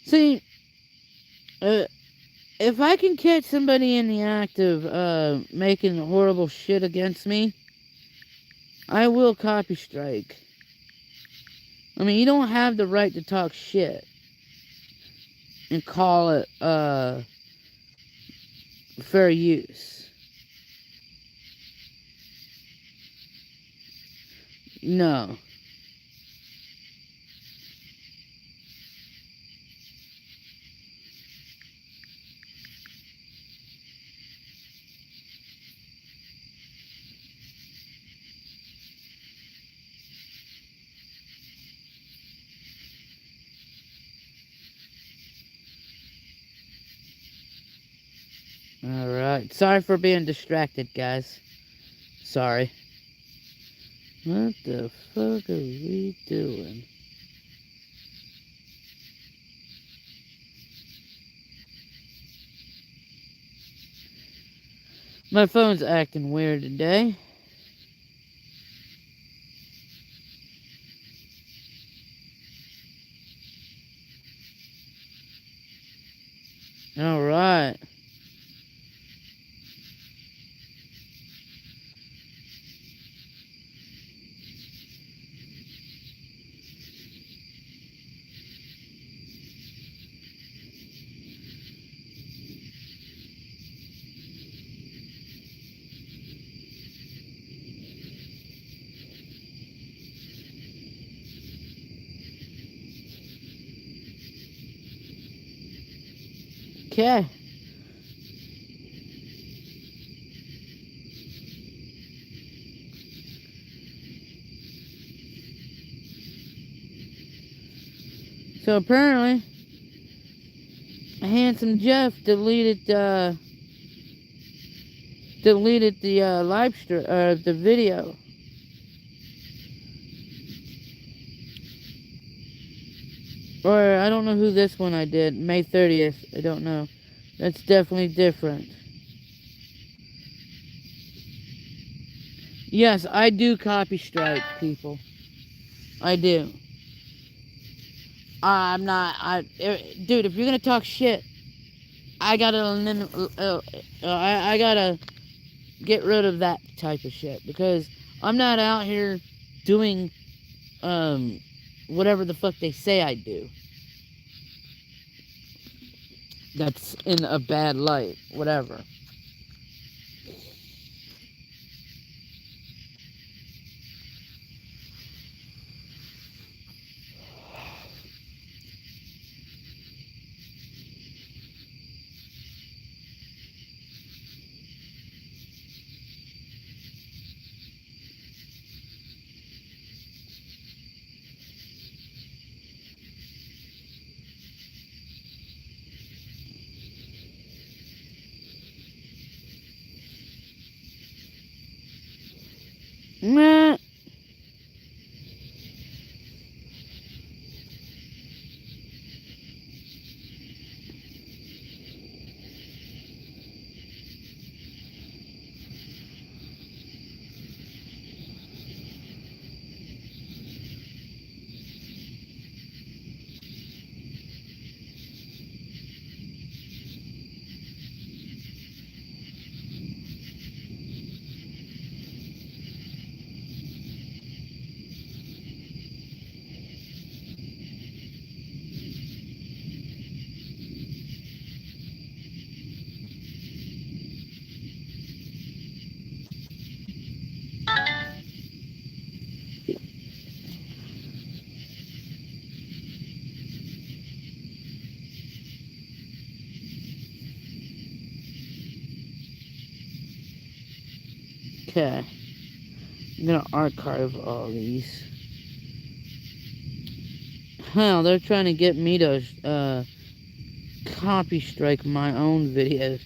See, if I can catch somebody in the act of making horrible shit against me, I will copy strike. I mean, you don't have the right to talk shit. and call it fair use. No. Alright. Sorry for being distracted, guys. Sorry. What the fuck are we doing? My phone's acting weird today. Alright. Okay. So apparently, Handsome Jeff deleted the live stream the video. Or I don't know who this one I did. May 30th. I don't know. That's definitely different. Yes, I do copy strike people. I do. I'm not. Dude, if you're gonna talk shit, I gotta I gotta get rid of that type of shit because I'm not out here doing whatever the fuck they say I do. That's in a bad light. Whatever. Meh. Okay. I'm gonna archive all these. Hell, they're trying to get me to copy strike my own videos.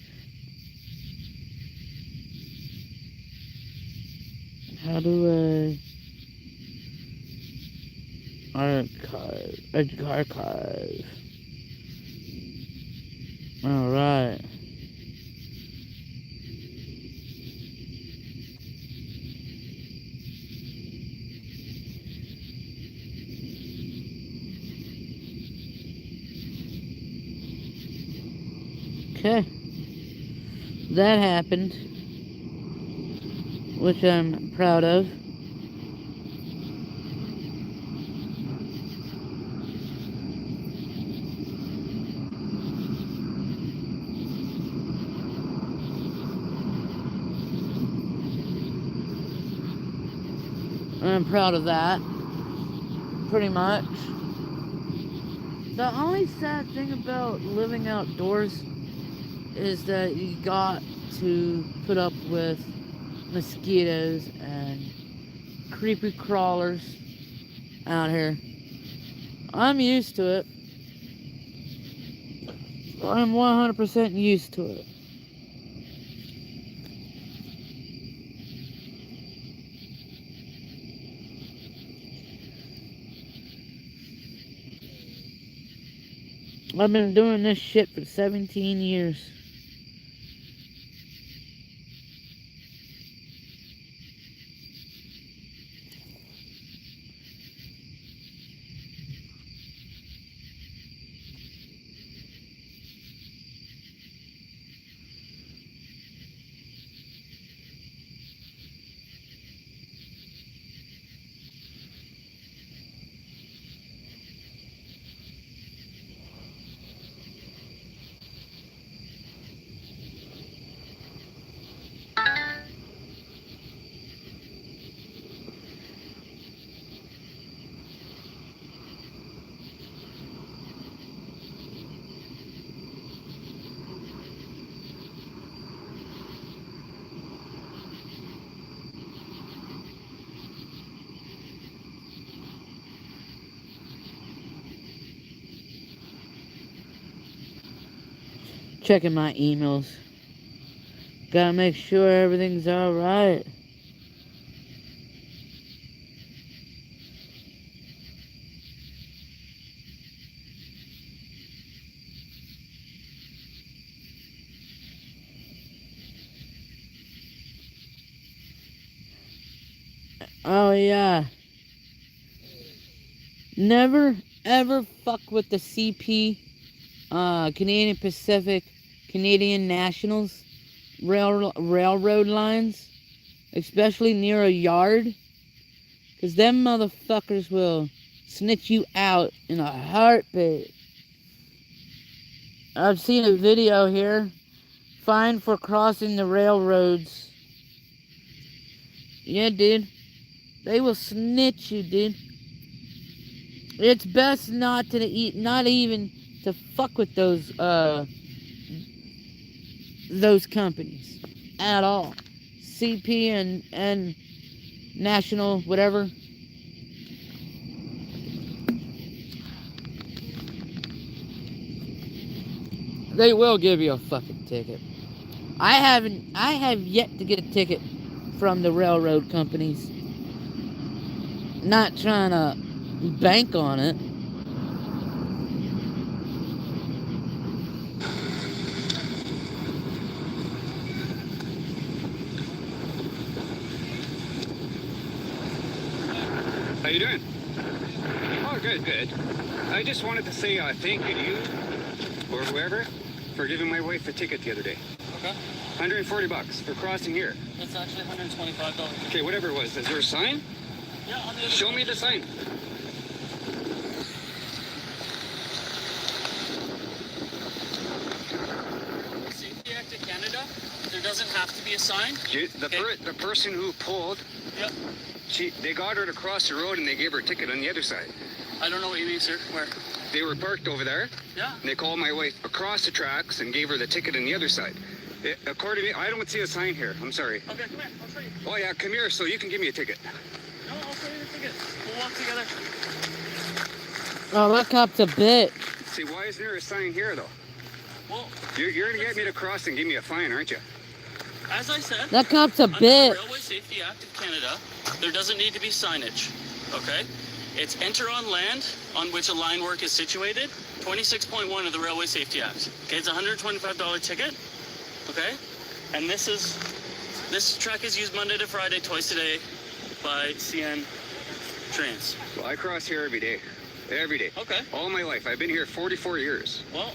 How do I archive? Alright. Okay. That happened. Which I'm proud of. I'm proud of that. Pretty much. The only sad thing about living outdoors is that you got to put up with mosquitoes and creepy crawlers out here. I'm used to it. I'm 100% used to it. I've been doing this shit for 17 years. Checking my emails. Gotta make sure everything's alright. Oh yeah. Never ever fuck with the CP, Canadian Pacific, Canadian Nationals railroad lines, especially near a yard, because them motherfuckers will snitch you out in a heartbeat. I've seen a video here. Fine for crossing the railroads. Yeah, dude. They will snitch you, dude. It's best not to eat, not even to fuck with those companies at all. CP and National whatever. They will give you a fucking ticket. I have yet to get a ticket from the railroad companies. Not trying to bank on it. How you doing? Oh, good, good. I just wanted to say thank you to you, or whoever, for giving my wife a ticket the other day. Okay. $140 for crossing here. It's actually $125. Okay, whatever it was. Is there a sign? Yeah, on the other Show side. me the sign. Safety Act of Canada, there doesn't have to be a sign. The person who pulled, Yep. they got her to cross the road and they gave her a ticket on the other side. I don't know what you mean, sir. Where? They were parked over there. Yeah. And they called my wife across the tracks and gave her the ticket on the other side. According to me, I don't see a sign here. I'm sorry. Okay, come here. I'll show you. Oh yeah, come here so you can give me a ticket. No, I'll show you the ticket. We'll walk together. Oh, that cop's a bitch. See, why isn't there a sign here though? Well, You're gonna get me to cross and give me a fine, aren't you? as I said, That cop's a under the bitch. Railway Safety Act of Canada, there doesn't need to be signage. Okay? It's enter on land on which a line work is situated. 26.1 of the Railway Safety Act. Okay, it's a $125 ticket. Okay? And this track is used Monday to Friday, twice a day by CN trains. Well, I cross here every day. Every day. Okay. All my life. I've been here 44 years. Well,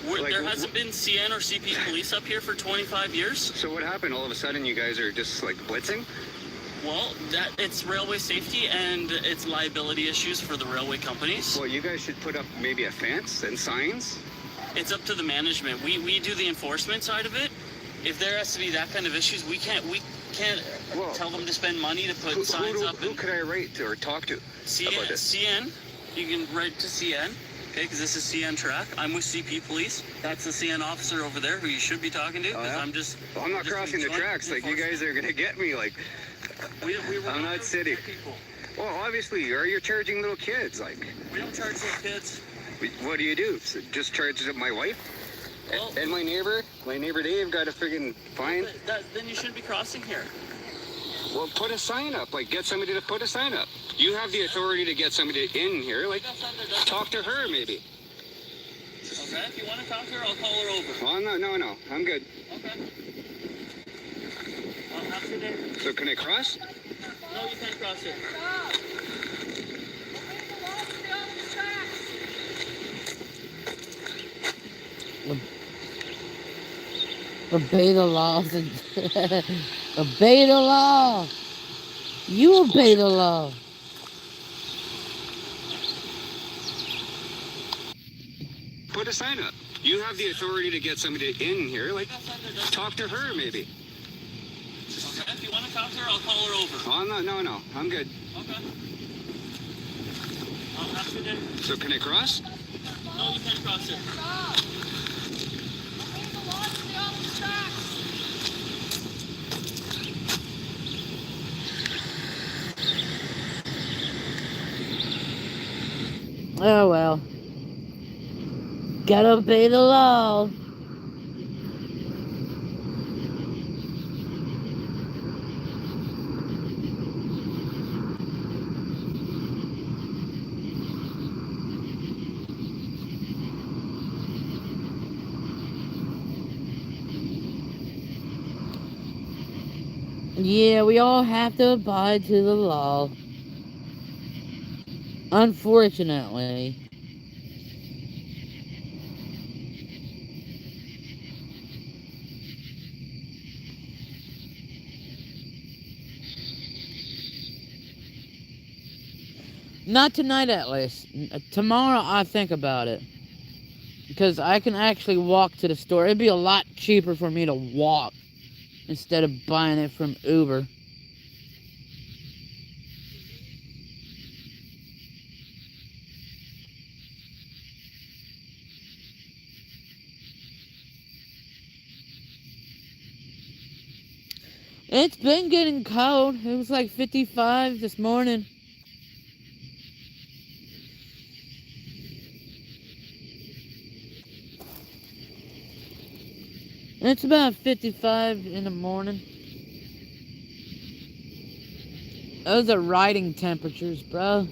Like, there hasn't been CN or CP police up here for 25 years. So what happened? All of a sudden you guys are just like blitzing? Well, it's railway safety and it's liability issues for the railway companies. Well, you guys should put up maybe a fence and signs. It's up to the management. We do the enforcement side of it. If there has to be that kind of issues, we can't Well, tell them to spend money to put signs up. Who could I write to or talk to about this? CN. You can write to CN. Okay, because this is CN track. I'm with CP Police. That's the CN officer over there who you should be talking to. Oh, yeah? I'm just. Well, I'm not crossing the tracks. Like, you guys are going to get me. Like, I'm not city. People. Well, obviously, you're charging little kids. Like, We don't charge little kids. what do you do? So just charge my wife? Well, And my neighbor? My neighbor Dave got a friggin' fine? Then you shouldn't be crossing here. Well, put a sign up. Like, get somebody to put a sign up. You have the authority to get somebody in here. Like, talk to her, maybe. Okay, if you want to talk to her, I'll call her over. Oh, no. I'm good. Okay. Well, have a good day. So, can I cross? No, you can't cross it. Obey the laws and obey the law. You obey the law. Put a sign up. You have the authority to get somebody in here. Like, talk to her, maybe. Okay, if you want to talk to her, I'll call her over. Oh, no. I'm good. Okay. Have a good day. So, can I cross? No, you can't cross it. Oh well. Gotta obey the law. Yeah, we all have to abide to the law. Unfortunately. Not tonight, at least. Tomorrow, I think about it. Because I can actually walk to the store. It'd be a lot cheaper for me to walk instead of buying it from Uber. It's been getting cold. It was like 55 this morning. It's about 55 in the morning. Those are riding temperatures, bro.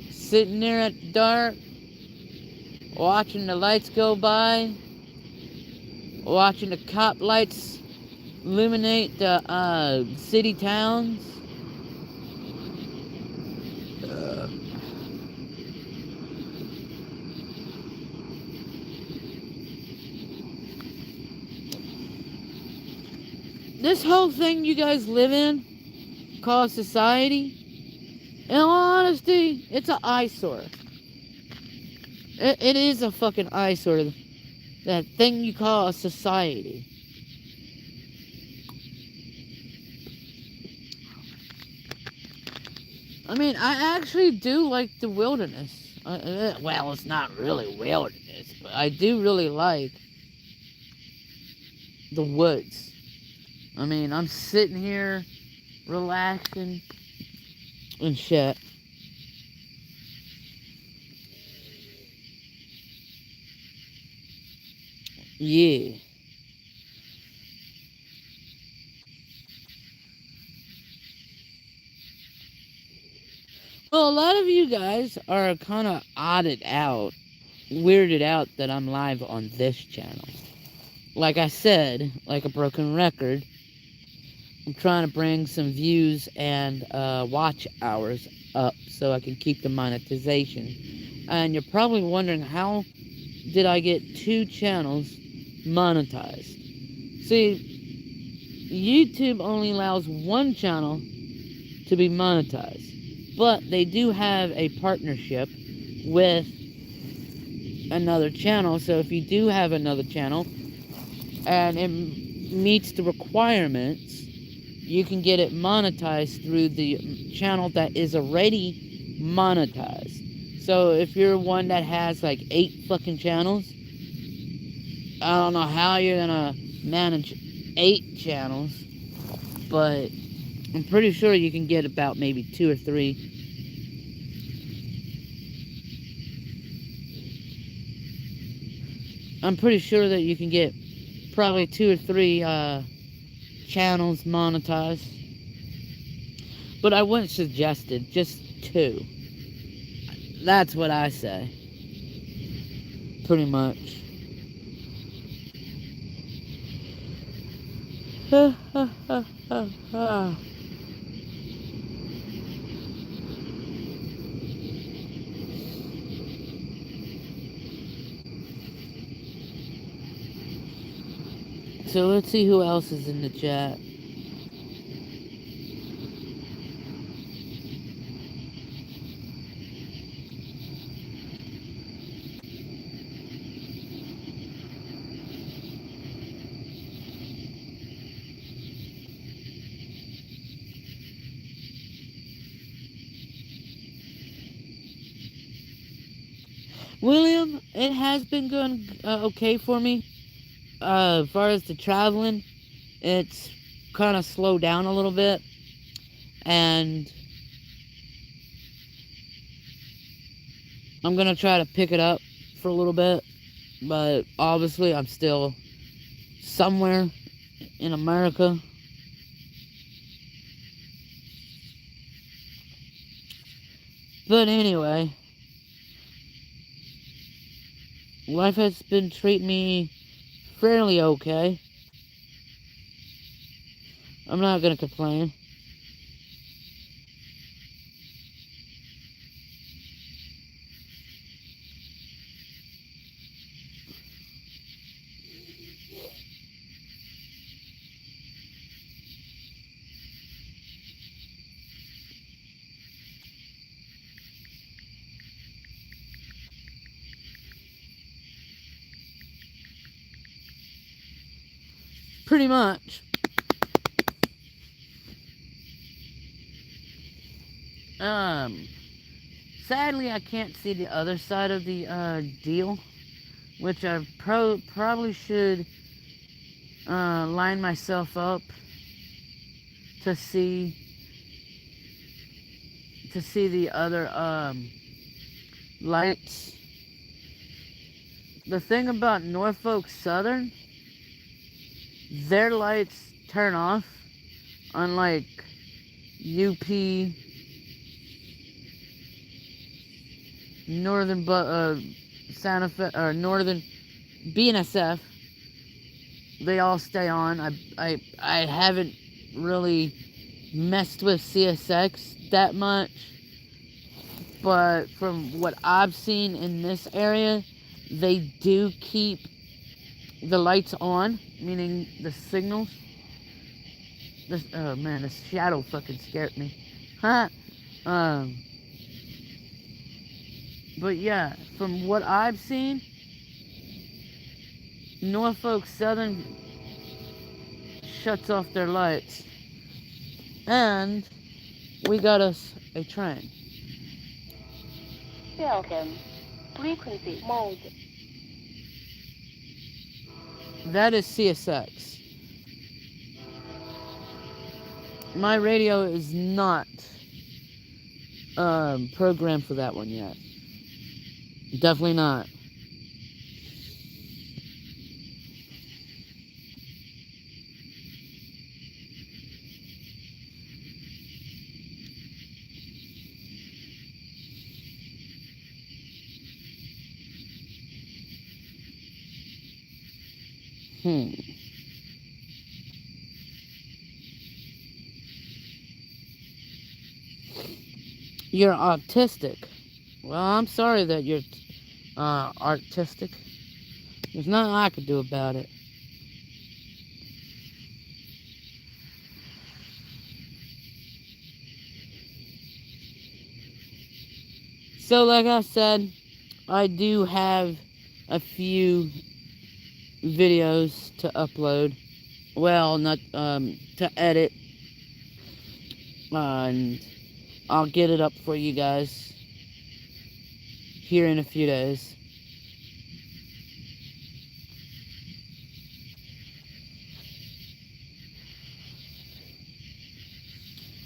Sitting there at the dark, watching the lights go by, watching the cop lights illuminate the city towns. This whole thing you guys live in, called society, in all honesty, it's an eyesore. It is a fucking eyesore. That thing you call a society. I mean, I actually do like the wilderness. Well, it's not really wilderness, but I do really like the woods. I mean, I'm sitting here relaxing and shit. Yeah. Well, a lot of you guys are kind of weirded out that I'm live on this channel. Like I said, like a broken record, I'm trying to bring some views and watch hours up so I can keep the monetization. And you're probably wondering, how did I get 2 channels monetized? See, YouTube only allows 1 channel to be monetized, but they do have a partnership with another channel. So if you do have another channel and it meets the requirements, you can get it monetized through the channel that is already monetized. So if you're one that has like 8 fucking channels, I don't know how you're gonna manage 8 channels, but I'm pretty sure you can get about maybe 2 or 3. I'm pretty sure that you can get probably 2 or 3 channels monetized. But I wouldn't suggest it, just 2. That's what I say. Pretty much. So let's see who else is in the chat. William, it has been going okay for me. As far as the traveling, it's kind of slowed down a little bit. And I'm going to try to pick it up for a little bit. But obviously, I'm still somewhere in America. But anyway, life has been treating me fairly okay. I'm not gonna complain. Pretty much. Sadly, I can't see the other side of the deal, which I probably should line myself up to see the other lights. The thing about Norfolk Southern, their lights turn off, unlike UP, Northern Santa Fe, or Northern BNSF. They all stay on. I haven't really messed with CSX that much, but from what I've seen in this area, they do keep the lights on, meaning the signals. Oh man, this shadow fucking scared me. Huh? But yeah, from what I've seen, Norfolk Southern shuts off their lights. And we got us a train. Welcome. Frequency mode. That is CSX. My radio is not programmed for that one yet. Definitely not. You're autistic. Well, I'm sorry that you're artistic. There's nothing I could do about it. So, like I said, I do have a few videos to upload. well, not to edit, and I'll get it up for you guys here in a few days.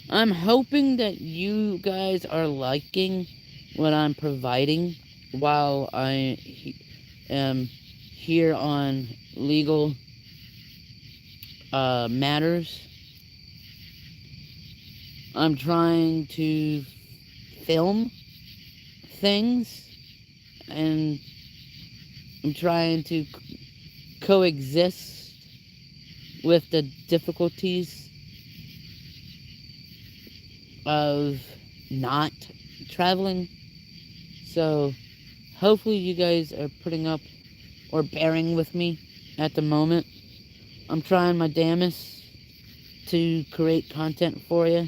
I'm hoping that you guys are liking what I'm providing while I am here on legal matters. I'm trying to film things, and I'm trying to coexist with the difficulties of not traveling. So hopefully you guys are putting up or bearing with me at the moment. I'm trying my damnest to create content for you.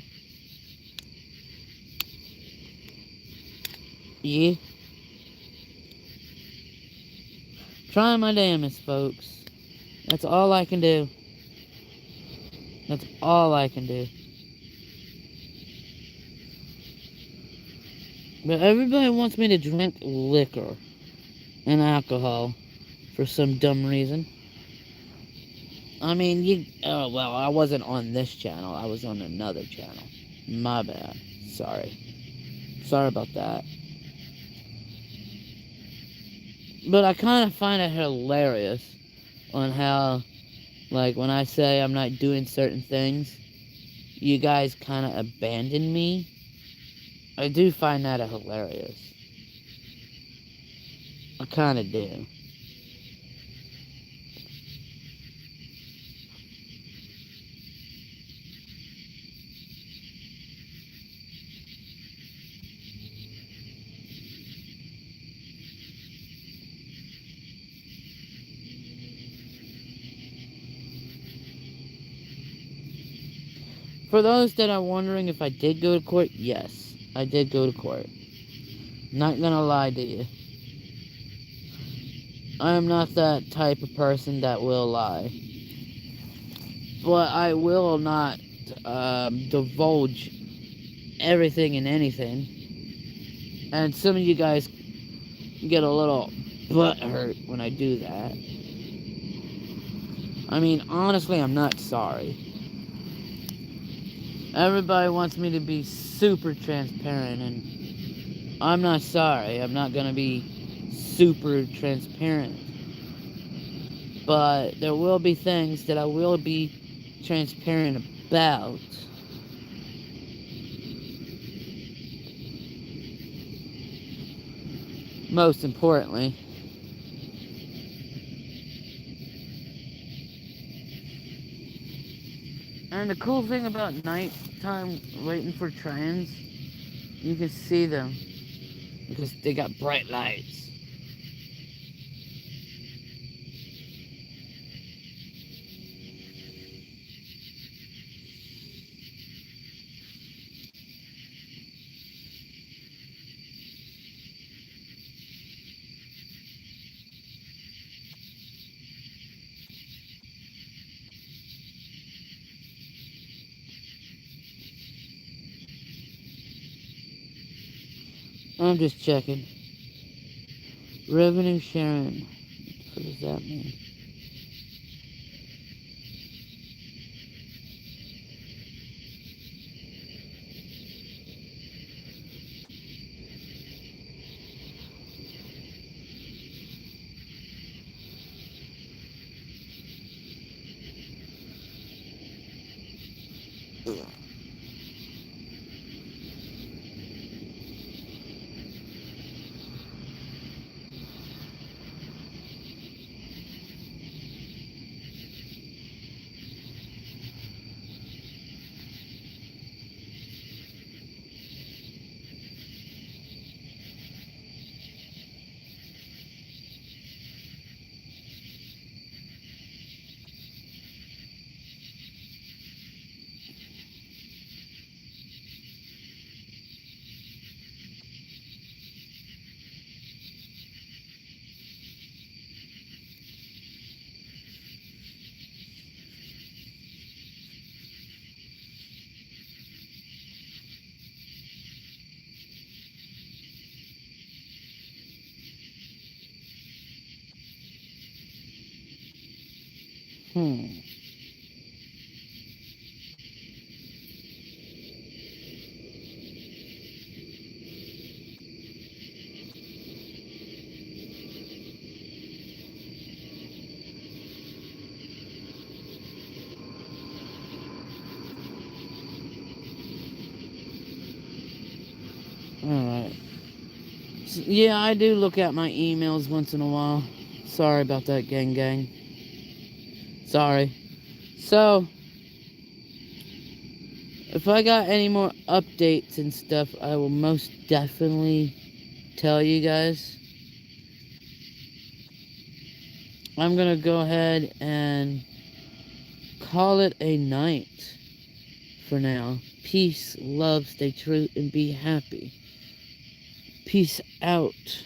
Yeah. Trying my damnest, folks. That's all I can do. That's all I can do. But everybody wants me to drink liquor and alcohol for some dumb reason. I mean, oh, well, I wasn't on this channel. I was on another channel. My bad. Sorry. Sorry about that. But I kind of find it hilarious on how, like, when I say I'm not doing certain things, you guys kind of abandon me. I do find that hilarious. I kind of do. For those that are wondering if I did go to court, yes, I did go to court. Not gonna lie to you. I am not that type of person that will lie. But I will not divulge everything and anything. And some of you guys get a little butt hurt when I do that. I mean, honestly, I'm not sorry. Everybody wants me to be super transparent, and I'm not sorry. I'm not gonna be super transparent. But there will be things that I will be transparent about. Most importantly. And the cool thing about nighttime waiting for trains, you can see them because they got bright lights. I'm just checking. Revenue sharing. What does that mean? Alright. So, yeah, I do look at my emails once in a while. Sorry about that, gang. Sorry. So, if I got any more updates and stuff, I will most definitely tell you guys. I'm gonna go ahead and call it a night for now. Peace, love, stay true, and be happy. Peace out.